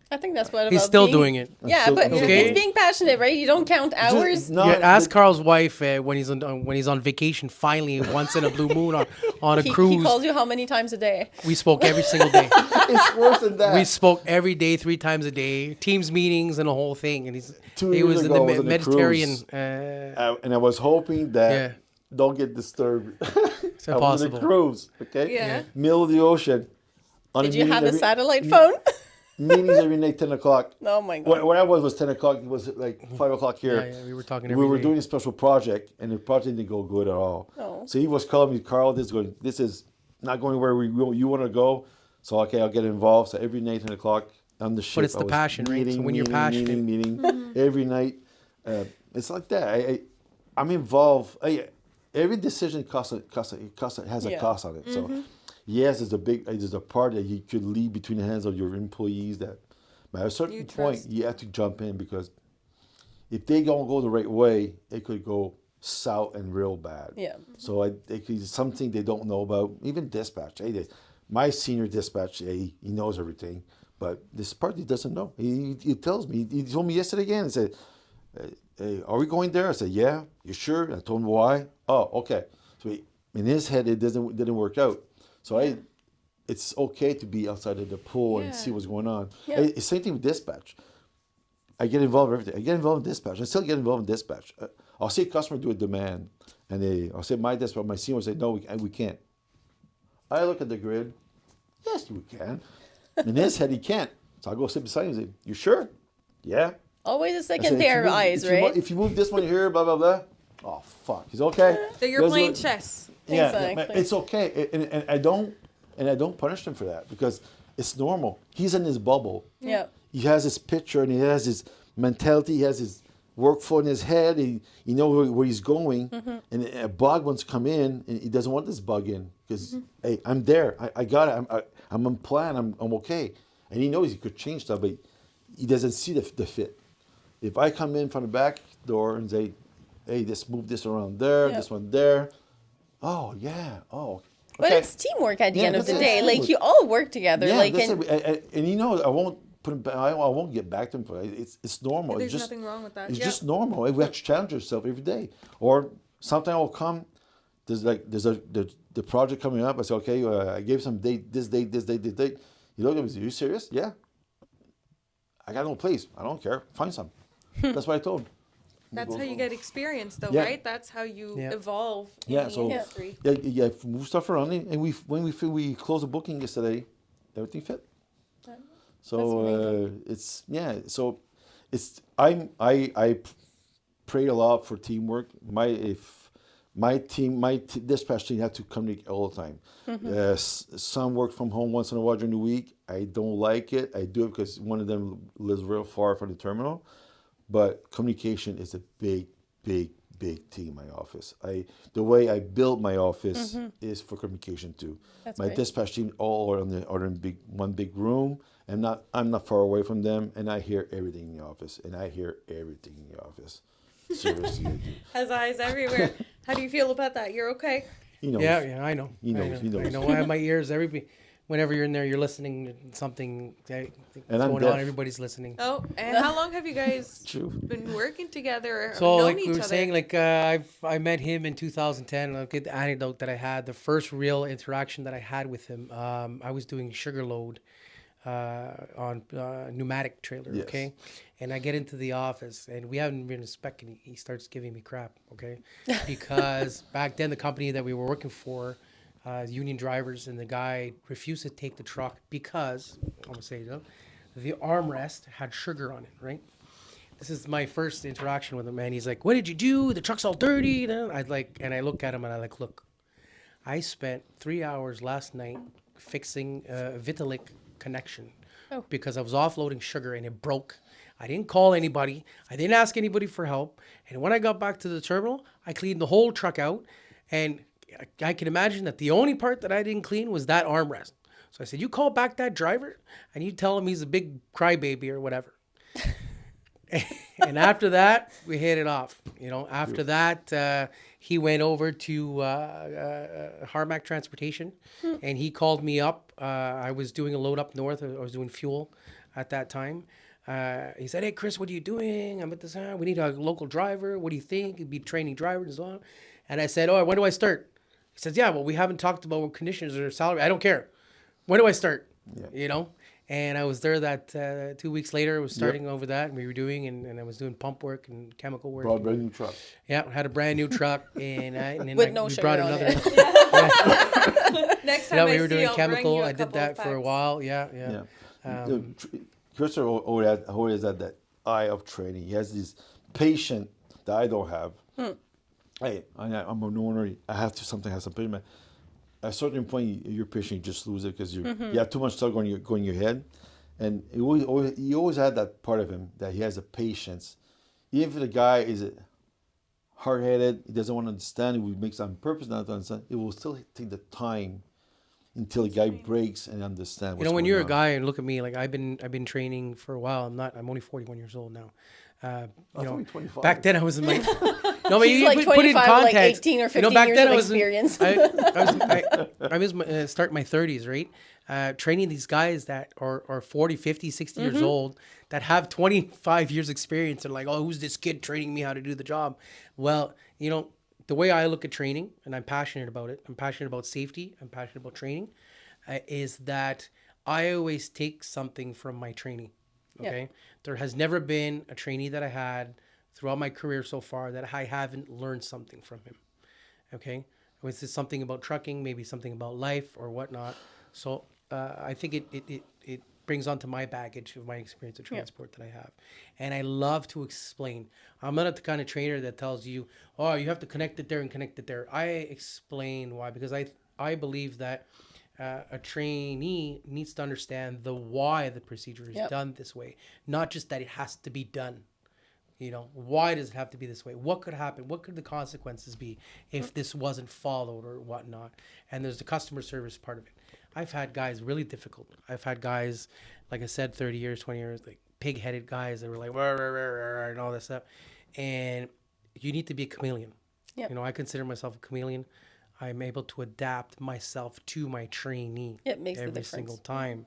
That's I think that's what He's about still being, doing it. Yeah, still- but okay. it's being passionate, right? You don't count hours. No, Yeah, ask but- Carl's wife when he's on vacation. Finally, once in a blue moon on a He cruise. calls you how many times a day? We spoke every single day. It's worse than that. We spoke every day, 3 times a day, Teams meetings and the whole thing. And he years was in ago, the I was on a Mediterranean. cruise. And I was hoping that Yeah. don't get disturbed. It's I was on impossible. a cruise, okay? Yeah. Middle of the ocean. On Did a you meeting have a every- satellite phone? Meetings every night, 10 o'clock. Oh my God. Where I was 10 o'clock. It was like 5 o'clock here. Yeah, we were talking We every were day. doing a special project, and the project didn't go good at all. Oh. So he was calling me, Carl, this is not going where you want to go. So, okay, I'll get involved. So every night, 10 o'clock on the ship. it's the I was passion, right? So when you're passionate. meeting, every night. It's like that. I'm involved. Every decision has a Yeah. cost on it. So, yes, there's a part that you could leave between the hands of your employees that, but at a certain You point, trust. you have to jump in because if they don't go the right way, it could go south and real bad. Yeah. So it's something they don't know about. Even dispatch. My senior dispatch, he knows everything, but this part he doesn't know. He tells me. He told me yesterday again. He said, "Hey, are we going there?" I said, "Yeah." "You sure?" I told him why. "Oh, okay." So in his head, it didn't work out. So it's okay to be outside of the pool and see Yeah. what's going on. Yeah. It's same thing with dispatch. I get involved in everything. I get involved in dispatch. I still get involved in dispatch. I'll see a customer do a demand, and I'll say my dispatch, my senior will say, "No, we can't." I look at the grid. Yes, we can. In his head, he can't. So I go sit beside him and say, "You sure?" "Yeah." Always a I second said, "If pair you of move- eyes, if you mo- right? If you move this one here, blah blah blah. Oh fuck, he's okay. So you're Let's playing go- chess. Yeah, Exactly. it's okay, and I don't punish him for that because it's normal. He's in his bubble. Yeah. He has his picture and he has his mentality. He has his workflow in his head. He knows where he's going. And a bug wants to come in, and he doesn't want this bug in because hey, I'm there. I got it. I'm on plan. I'm okay. And he knows he could change stuff, but he doesn't see the fit. If I come in from the back door and say, "Hey, just move this around there, Yeah. this one there," oh yeah, oh. But okay. it's teamwork at the Yeah, end of the that's it. day. Like Teamwork. you all work together. Yeah, like that's and, it. And I won't put him back. I won't get back to him for it. It's normal. There's it's just, nothing wrong with that. It's Yeah. just normal. We have to challenge yourself every day. Or sometimes I'll come. There's the project coming up. I say, okay, I gave some date, this date, this date, this date. You look at me and say, "Are you serious?" "Yeah." "I got no place. I don't care. Find some." That's what I told him. That's how you get experience, though, Yeah. right? That's how you Yeah. evolve in Yeah, the so industry. yeah, move stuff around, and when we closed the booking yesterday, everything fit. So I pray a lot for teamwork. My dispatch team have to communicate all the time. Some work from home once in a while during the week. I don't like it. I do it because one of them lives real far from the terminal. But communication is a big team in my office. The way I build my office is for communication too. That's My great. dispatch team all are in one big room, and I'm not far away from them, and I hear everything in the office, Seriously, I do. Has eyes everywhere. How do you feel about that? You're okay? He knows. Yeah, I know. He knows, I he knows. I know. I have my ears. Whenever you're in there, you're listening to something that's And I'm going deaf. on. Everybody's listening. Oh, and how long have you guys True. been working together or So, known like each we were other? saying, I met him in 2010. I'll get the anecdote that I had. The first real interaction that I had with him, I was doing sugar load on pneumatic trailer, Yes. okay? And I get into the office, and we haven't been inspecting. He starts giving me crap, okay? Because back then, the company that we were working for, union drivers, and the guy refused to take the truck because, I'm going to say, the armrest had sugar on it, right? This is my first interaction with him, and he's like, "What did you do? The truck's all dirty." And I look at him and I like, "Look, I spent 3 hours last night fixing a Vitalik connection because I was offloading sugar and it broke. I didn't call anybody. I didn't ask anybody for help. And when I got back to the terminal, I cleaned the whole truck out. And I can imagine that the only part that I didn't clean was that armrest. So I said, you call back that driver and you tell him he's a big crybaby or whatever." And after that, we hit it off. After that, he went over to Harmac Transportation, and he called me up. I was doing a load up north. I was doing fuel at that time. He said, "Hey, Chris, what are you doing? I'm at this. We need a local driver. What do you think? You'd be training drivers as well." And I said, "Oh, when do I start?" He says, "Yeah, well, we haven't talked about conditions or salary. I don't care. When do I start?" You know. And I was there that 2 weeks later. I was starting over that, and we were doing, and I was doing pump work and chemical work. Brought a brand new truck. Yeah, had a brand new truck, and then With no we sugar brought on another. it. Next time Yeah, I we were see, doing I'll chemical. bring you a I did couple that of for a packs. while. Yeah. Chris always had that eye of training. He has this patience that I don't have. Hey, I'm an owner. I have to sometimes have some patience. At a certain point, your patience, you just lose it because you have too much stuff going in your head. And he always had that part of him that he has a patience. Even if the guy is hard-headed, he doesn't want to understand, he makes it on purpose not to understand, it will still take the time until the guy breaks and understands what's When going you're a on. guy and look at me, like I've been training for a while. I'm only 41 years old now. only 25. Back then I was in my no, but He's you like put it in 25 with like context. 18 or 15 back years then of I was experience. I was starting my 30s, right? Training these guys that are 40, 50, 60 years old that have 25 years experience and like, oh, who's this kid training me how to do the job? Well, the way I look at training, and I'm passionate about it. I'm passionate about safety. I'm passionate about training. Is that I always take something from my trainee. Okay, there has never been a trainee that I had throughout my career so far that I haven't learned something from him. Okay, was this something about trucking, maybe something about life or whatnot? So I think it brings onto my baggage of my experience of transport that I have, and I love to explain. I'm not the kind of trainer that tells you, oh, you have to connect it there and connect it there. I explain why, because I believe that a trainee needs to understand the why the procedure is done this way, not just that it has to be done. Why does it have to be this way? What could happen? What could the consequences be if this wasn't followed or whatnot? And there's the customer service part of it. I've had guys really difficult. I've had guys, like I said, 30 years, 20 years, like pig-headed guys that were like, rah, rah, rah, rah, and all this stuff. And you need to be a chameleon. Yep. I consider myself a chameleon. I'm able to adapt myself to my trainee every single time,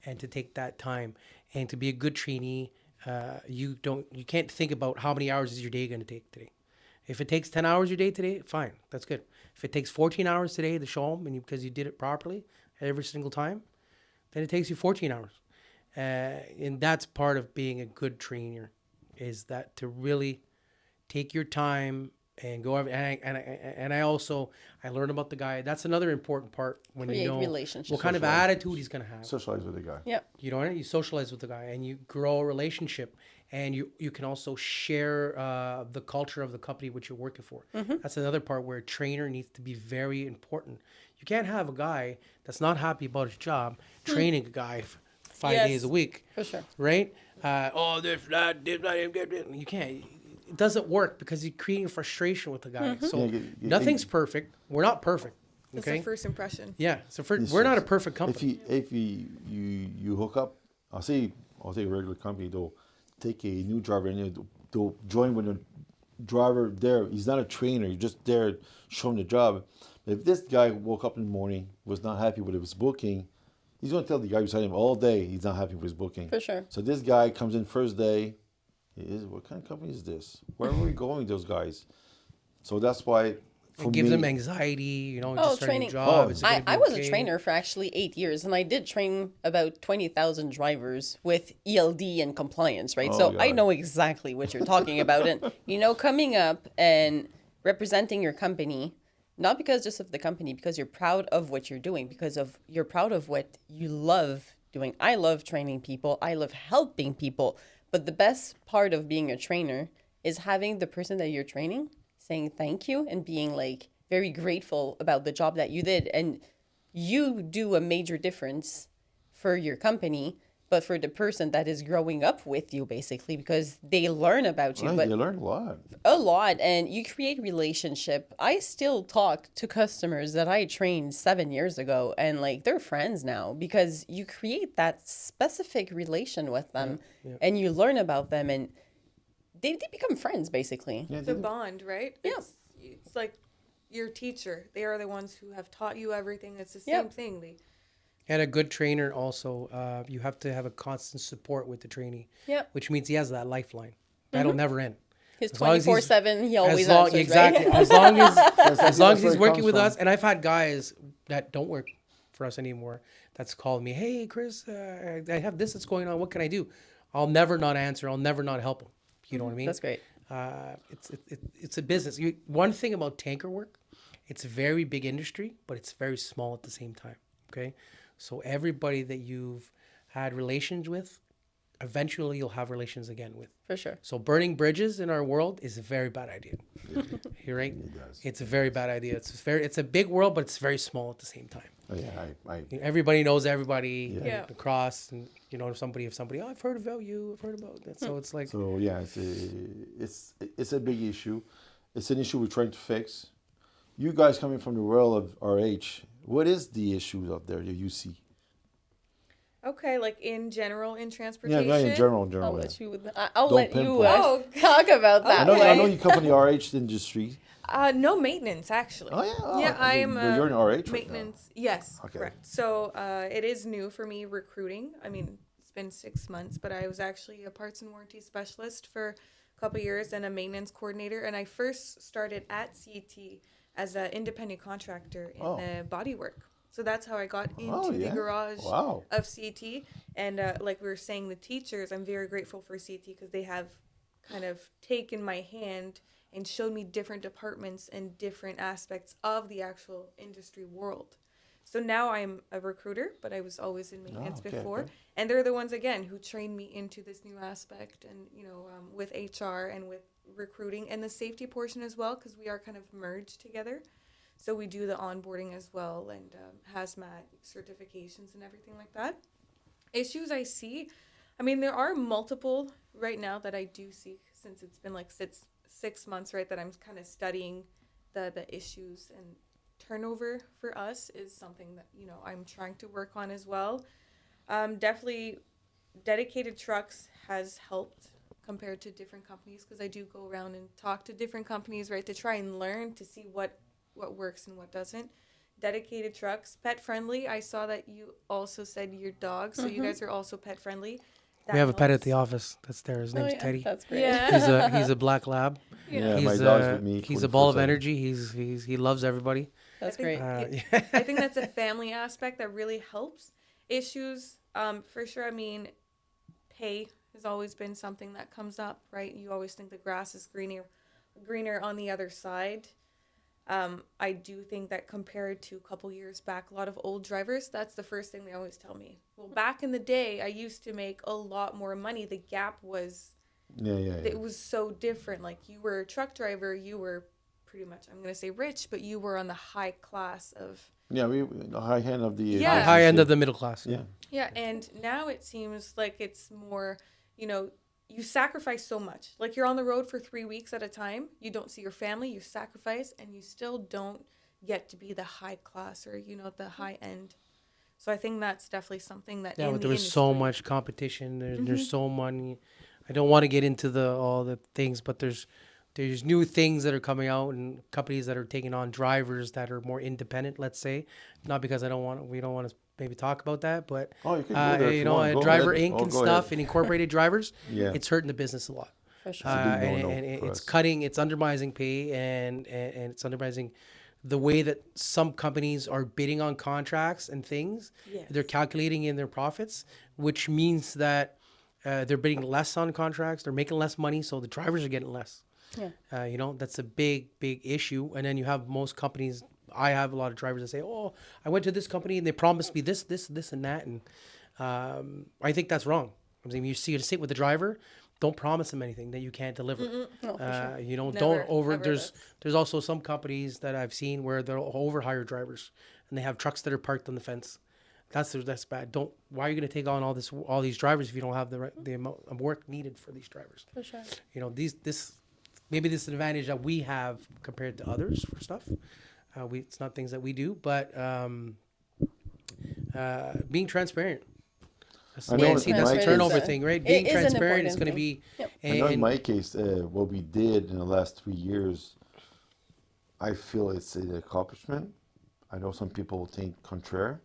and to take that time and to be a good trainee. You can't think about how many hours is your day going to take today. If it takes 10 hours your day today, fine, that's good. If it takes 14 hours today to show them because you did it properly every single time, then it takes you 14 hours. And that's part of being a good trainer, is that to really take your time and go over. And I learn about the guy. That's another important part when Create you know relationships. what kind of attitude he's going to have. Socialize with the guy. Yep. You socialize with the guy and you grow a relationship, and you can also share the culture of the company which you're working for. That's another part where a trainer needs to be very important. You can't have a guy that's not happy about his job training a guy 5 days a week. For sure. Right? You can't. It doesn't work because you're creating frustration with the guy. So nothing's perfect. We're not perfect. That's Okay. the first impression. Yeah. So we're not a perfect company. If you hook up, I'll say a regular company, they'll take a new driver and they'll join with a driver there. He's not a trainer. You're just there showing the job. If this guy woke up in the morning, was not happy with his booking, he's going to tell the guy beside him all day he's not happy with his booking. For sure. So this guy comes in first day. What kind of company is this? Where are we going, those guys? So that's why. It gives them anxiety, just starting training. a job. Is it gonna be I was okay? a trainer for actually 8 years, and I did train about 20,000 drivers with ELD and compliance, right? So I know exactly what you're talking about. And, coming up and representing your company, not because just of the company, because you're proud of what you're doing, you're proud of what you love doing. I love training people. I love helping people. But the best part of being a trainer is having the person that you're training saying thank you and being like very grateful about the job that you did. And you do a major difference for your company, but for the person that is growing up with you, basically, because they learn about you. Right, But you learn a lot. A lot, and you create relationship. I still talk to customers that I trained 7 years ago, and like they're friends now because you create that specific relation with them, and you learn about them, and they become friends basically. Yeah, It's a bond, right? Yeah. It's like your teacher. They are the ones who have taught you everything. It's the same thing. And a good trainer also, you have to have a constant support with the trainee. Yep. Which means he has that lifeline. That'll never end. His As long as 24/7, he always as long, answers, exactly. right? As long as That's he's where it working comes with from. us, and I've had guys that don't work for us anymore that's called me, hey Chris, I have this that's going on. What can I do? I'll never not answer. I'll never not help them. You know what I mean? That's great. It's a business. One thing about tanker work, it's a very big industry, but it's very small at the same time. Okay, so everybody that you've had relations with, eventually you'll have relations again with. For sure. So burning bridges in our world is a very bad idea. You're right. It's a very bad idea. It's a big world, but it's very small at the same time. Oh, yeah, Everybody knows everybody Yeah. across, and you know if somebody, oh, I've heard about you, I've heard about that. So it's like, So yeah, it's a big issue. It's an issue we're trying to fix. You guys coming from the world of RH, what is the issues out there that you see? Okay, like in general in Yeah, transportation. in general, I'll yeah. let you. I'll Don't let you pinpoint. Oh. talk about I that. know, way. I know you come from the RH industry. No maintenance actually. Oh yeah, oh, Yeah, I am. but you're in RH right now. maintenance. Yes, Okay. correct. So it is new for me recruiting. I mean, it's been 6 months, but I was actually a parts and warranty specialist for a couple years and a maintenance coordinator. And I first started at CT as an independent contractor in the bodywork. So that's how I got into the garage Wow. of CT. And like we were saying, the teachers, I'm very grateful for CT because they have kind of taken my hand and showed me different departments and different aspects of the actual industry world. So now I'm a recruiter, but I was always in maintenance before. Okay. And they're the ones, again, who trained me into this new aspect and, with HR and with recruiting and the safety portion as well, because we are kind of merged together. So we do the onboarding as well and hazmat certifications and everything like that. Issues I see, I mean, there are multiple right now that I do see since it's been like 6 months, right, that I'm kind of studying the issues, and turnover for us is something that, I'm trying to work on as well. Definitely dedicated trucks has helped compared to different companies because I do go around and talk to different companies, right, to try and learn to see what works and what doesn't. Dedicated trucks, pet friendly. I saw that you also said your dog, so you guys are also pet friendly. That we have a pet at helps. the office that's there. His name's Teddy. That's great. Yeah. He's a black lab. Yeah, He's my dog's with me. He's a ball of 24/7. energy. He loves everybody. That's I great. think- Yeah. I think that's a family aspect that really helps. Issues, for sure. I mean, pay has always been something that comes up, right? You always think the grass is greener on the other side. I do think that compared to a couple years back, a lot of old drivers, that's the first thing they always tell me. Well, back in the day, I used to make a lot more money. The gap was, it was so different. Like you were a truck driver, you were pretty much, I'm going to say rich, but you were on the high class of. Yeah, we the high end of the Yeah. High end of the middle class. Yeah. Yeah, and now it seems like it's more, you sacrifice so much. Like you're on the road for 3 weeks at a time. You don't see your family, you sacrifice, and you still don't get to be the high class or, the high end. So I think that's definitely something that Yeah, in but the there was so industry- much competition. There's so many. I don't want to get into all the things, but there's new things that are coming out and companies that are taking on drivers that are more independent. Let's say, not because we don't want to maybe talk about that, but Oh, you can go there if you want. Go Driver ahead. Inc. Oh, and go stuff ahead. and incorporated drivers. Yeah. It's hurting the business a lot. For sure. a big no-no And for it's us. cutting, it's undermining pay, and it's undermining the way that some companies are bidding on contracts and things. Yes. They're calculating in their profits, which means that they're bidding less on contracts. They're making less money, so the drivers are getting less. Yeah. That's a big issue. And then you have most companies. I have a lot of drivers that say, "Oh, I went to this company and they promised me this, and that," and I think that's wrong. I mean, you sit with the driver. Don't promise them anything that you can't deliver. No, for sure. Never, Don't over. ever. There's also some companies that I've seen where they'll overhire drivers, and they have trucks that are parked on the fence. That's bad. Why are you going to take on all these drivers if you don't have the amount of work needed for these drivers? For sure. Maybe this is an advantage that we have compared to others for stuff. It's not things that we do, but being transparent. I know See, in that's my the case- turnover thing, right? Being is an transparent is important going to be. thing. Yep. I know in And, my case, what we did in the last 3 years, I feel it's an accomplishment. I know some people think contraire,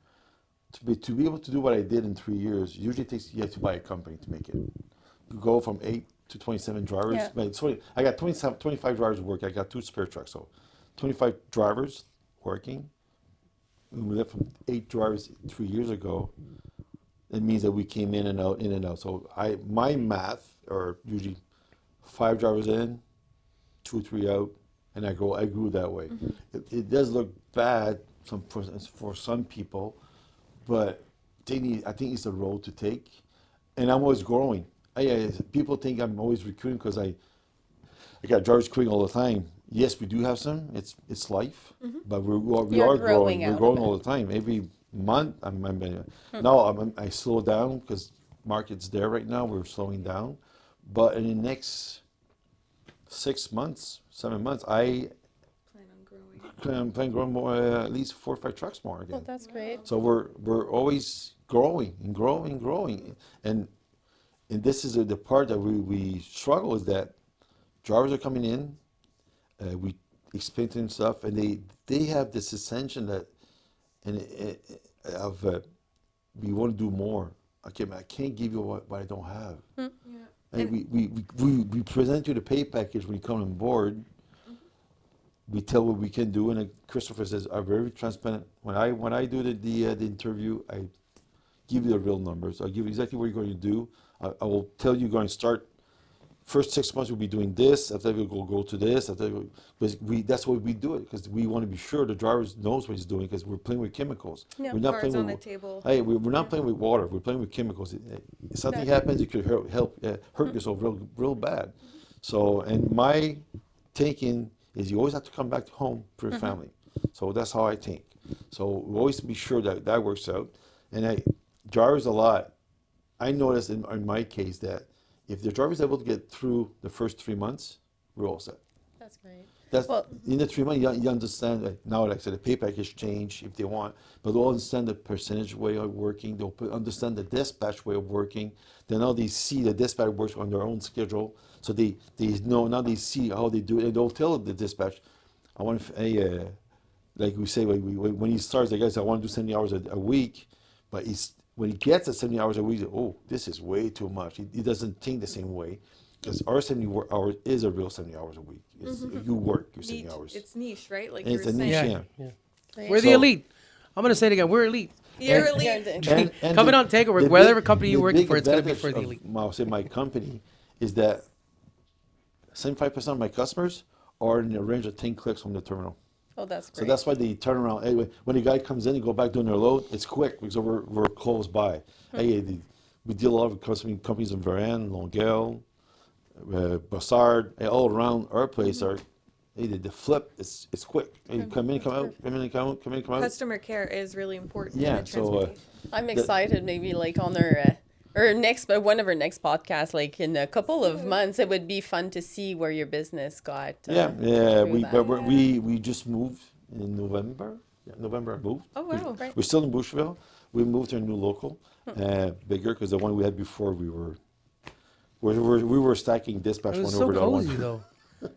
to be able to do what I did in 3 years, usually you have to buy a company to make it. You go from 8 to 27 drivers. Yeah. But I got 25 drivers working. I got 2 spare trucks, so 25 drivers working. When we left from 8 drivers 3 years ago, it means that we came in and out. So my math are usually 5 drivers in, 2 or 3 out, and I grew that way. It does look bad for some people, but I think it's the road to take, and I'm always growing. People think I'm always recruiting because I got drivers quitting all the time. Yes, we do have some. It's life, but we You're are growing. growing out We're of growing it. all the time. Every month, now I slow down because market's there right now. We're slowing down, but in the next 6 months, 7 months, I plan on growing more, at least 4 or 5 trucks more again. Oh, that's great. So we're always growing and growing and growing, and this is the part that we struggle is that drivers are coming in, we explain to them stuff, and they have this ascension that we want to do more. Okay, I can't give you what I don't have. And we present you the pay package when you come on board. We tell what we can do, and Christopher says, "I'm very transparent. When I do the interview, I give you the real numbers. I'll give you exactly what you're going to do. I will tell you you're going to start. First 6 months we'll be doing this. After that we'll go to this. That's why we do it, because we want to be sure the driver knows what he's doing, because we're playing with chemicals. Yeah. We're not Cards playing on with the table. Hey, we're not playing with water. We're playing with chemicals. If something happens, it could hurt yourself real bad. So, and my thinking is you always have to come back home for your family. So that's how I think. So we always be sure that works out. And drivers a lot. I noticed in my case that if the driver is able to get through the first 3 months, we're all set. That's great. That's Well- in the 3 months you understand that now, like I said, the pay package change if they want, but they'll understand the percentage way of working. They'll understand the dispatch way of working. Then now they see the dispatch works on their own schedule, so they know, now they see how they do it. And they'll tell the dispatch, I want like we say when he starts, the guy says I want to do 70 hours a week, but when he gets to 70 hours a week, oh, this is way too much. He doesn't think the same way. Because our 70 hours is a real 70 hours a week. You work your 70 hours. It's niche, right? Like And you it's were a saying. niche, yeah. Great. We're the So- elite. I'm gonna say it again. We're elite. You're And- elite. And Coming the- on Takeover, the whatever big- company you're the working big for, it's gonna be advantage for the of, elite. I'll say my company is that 75% of my customers are in a range of 10 clicks from the terminal. Oh, that's So great. that's why the turnaround. Anyway, when the guy comes in and go back doing their load, it's quick because we're close by. We deal a lot with companies in Varennes, Longueuil, Brossard, all around our place are. The flip is quick. You come in, come out, come in, come out, come in, come out. Customer care is really important Yeah, in the so, transportation. I'm excited. Maybe like on our one of our next podcasts, like in a couple of months, it would be fun to see where your business got. Yeah. through that. We just moved in November. Yeah, November I moved. Oh, wow. Right. We're still in Boucherville. We moved to a new local, bigger, because the one we had before we were stacking dispatch It one was so over the other cozy one. though.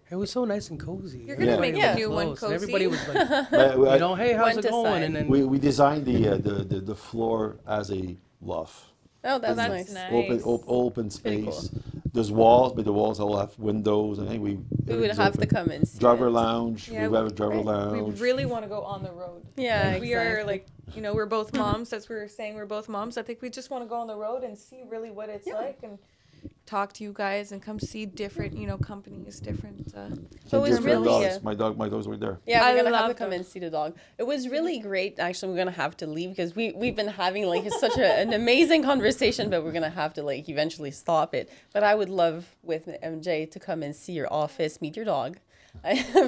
It was so nice and cozy. You're gonna make the new one Close. cozy. Everybody was like, I- you know, hey, how's One it to going? side. And then we designed the floor as a loft. Oh, that's that's nice. nice. Open Pretty space. cool. There's walls, but the walls all have windows, and We would everything's have to open. come and see Driver it. lounge. Yeah, we have a driver we lounge. really want to go on the road. Yeah, Like, we are exactly. like, we're both moms. That's what we were saying. We're both moms. I think we just want to go on the road and see really what it's like and talk to you guys and come see different, companies, different. So it was Different really dogs. My dogs were there. Yeah, I we're gonna have to love come those. and see the dog. It was really great. Actually, we're gonna have to leave because we've been having like such an amazing conversation, but we're gonna have to like eventually stop it. But I would love with MJ to come and see your office, meet your dog,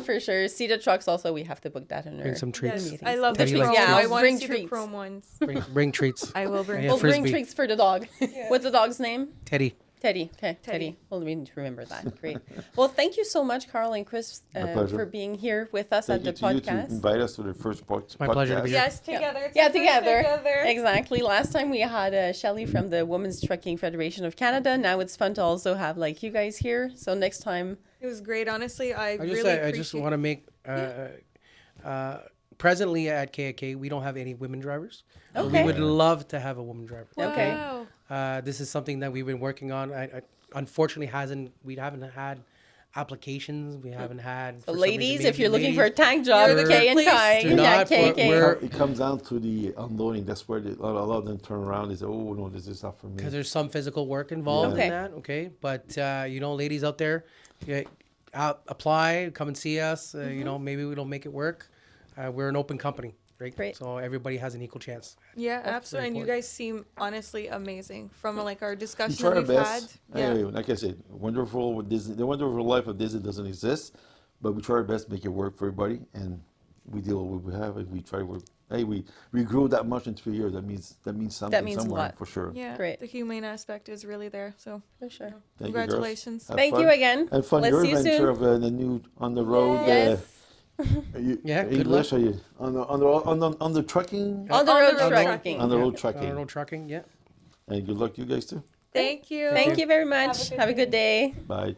for sure. See the trucks. Also, we have to book that in bring our some treats. Yes, meetings. I love the Teddy chrome. likes Yeah, I I'll want bring to see the treats. chrome ones. Bring treats. I will bring. Yeah, We'll bring Frisbee. treats for the dog. What's the dog's name? Teddy. Teddy. Okay, Teddy. Teddy. Well, we need to remember that. Great. Well, thank you so much, Carl and Chris, pleasure. for being here with us Thank at you the to you to podcast. invite us to the first podcast. my pleasure to be here. Yes, together. It's Yeah, our first together. Exactly. Last time we had Shelley from the Women's Trucking Federation of Canada. Now it's fun to also have like you guys here. So next time, It was great. Honestly, I I really just appreciate. want to make presently at KIK, we don't have any women drivers. Okay. We would love to have a woman driver. Okay. Wow. This is something that we've been working on. Unfortunately, we haven't had applications. We haven't had. So for some reason, ladies, maybe if you're looking for a ladies- tank job, You're the K and good place Kai, to- Do yeah, not, KK. we're- It comes down to the unloading. That's where a lot of them turn around and say, "Oh no, this is not for me." because there's some physical work involved Yeah. in that. Okay, but ladies out there, apply, come and see us. Mm-hmm. Maybe we don't make it work. We're an open company, right? Great. So everybody has an equal chance. Yeah, very absolutely. And you important. guys seem honestly amazing from like our We discussion try that our we've best. had. Yeah. Anyway, like I said, wonderful with Disney. The wonderful life of Disney doesn't exist, but we try our best to make it work for everybody, and we deal with what we have. And we try. We grew that much in 3 years. That means something. That means a somewhere, lot. for sure. Yeah. Great. The humane aspect is really there. So For sure. Thank you, girls. congratulations. Have Thank fun. you again. And fun Let's your see you adventure soon. of the new on the road. Yes. Yeah, good English. luck. Are you on the trucking? On the On road the road trucking. trucking. On the road On trucking. road trucking, yeah. And good luck, you guys too. Thank you. Thank you very much. good Have a good day. Bye.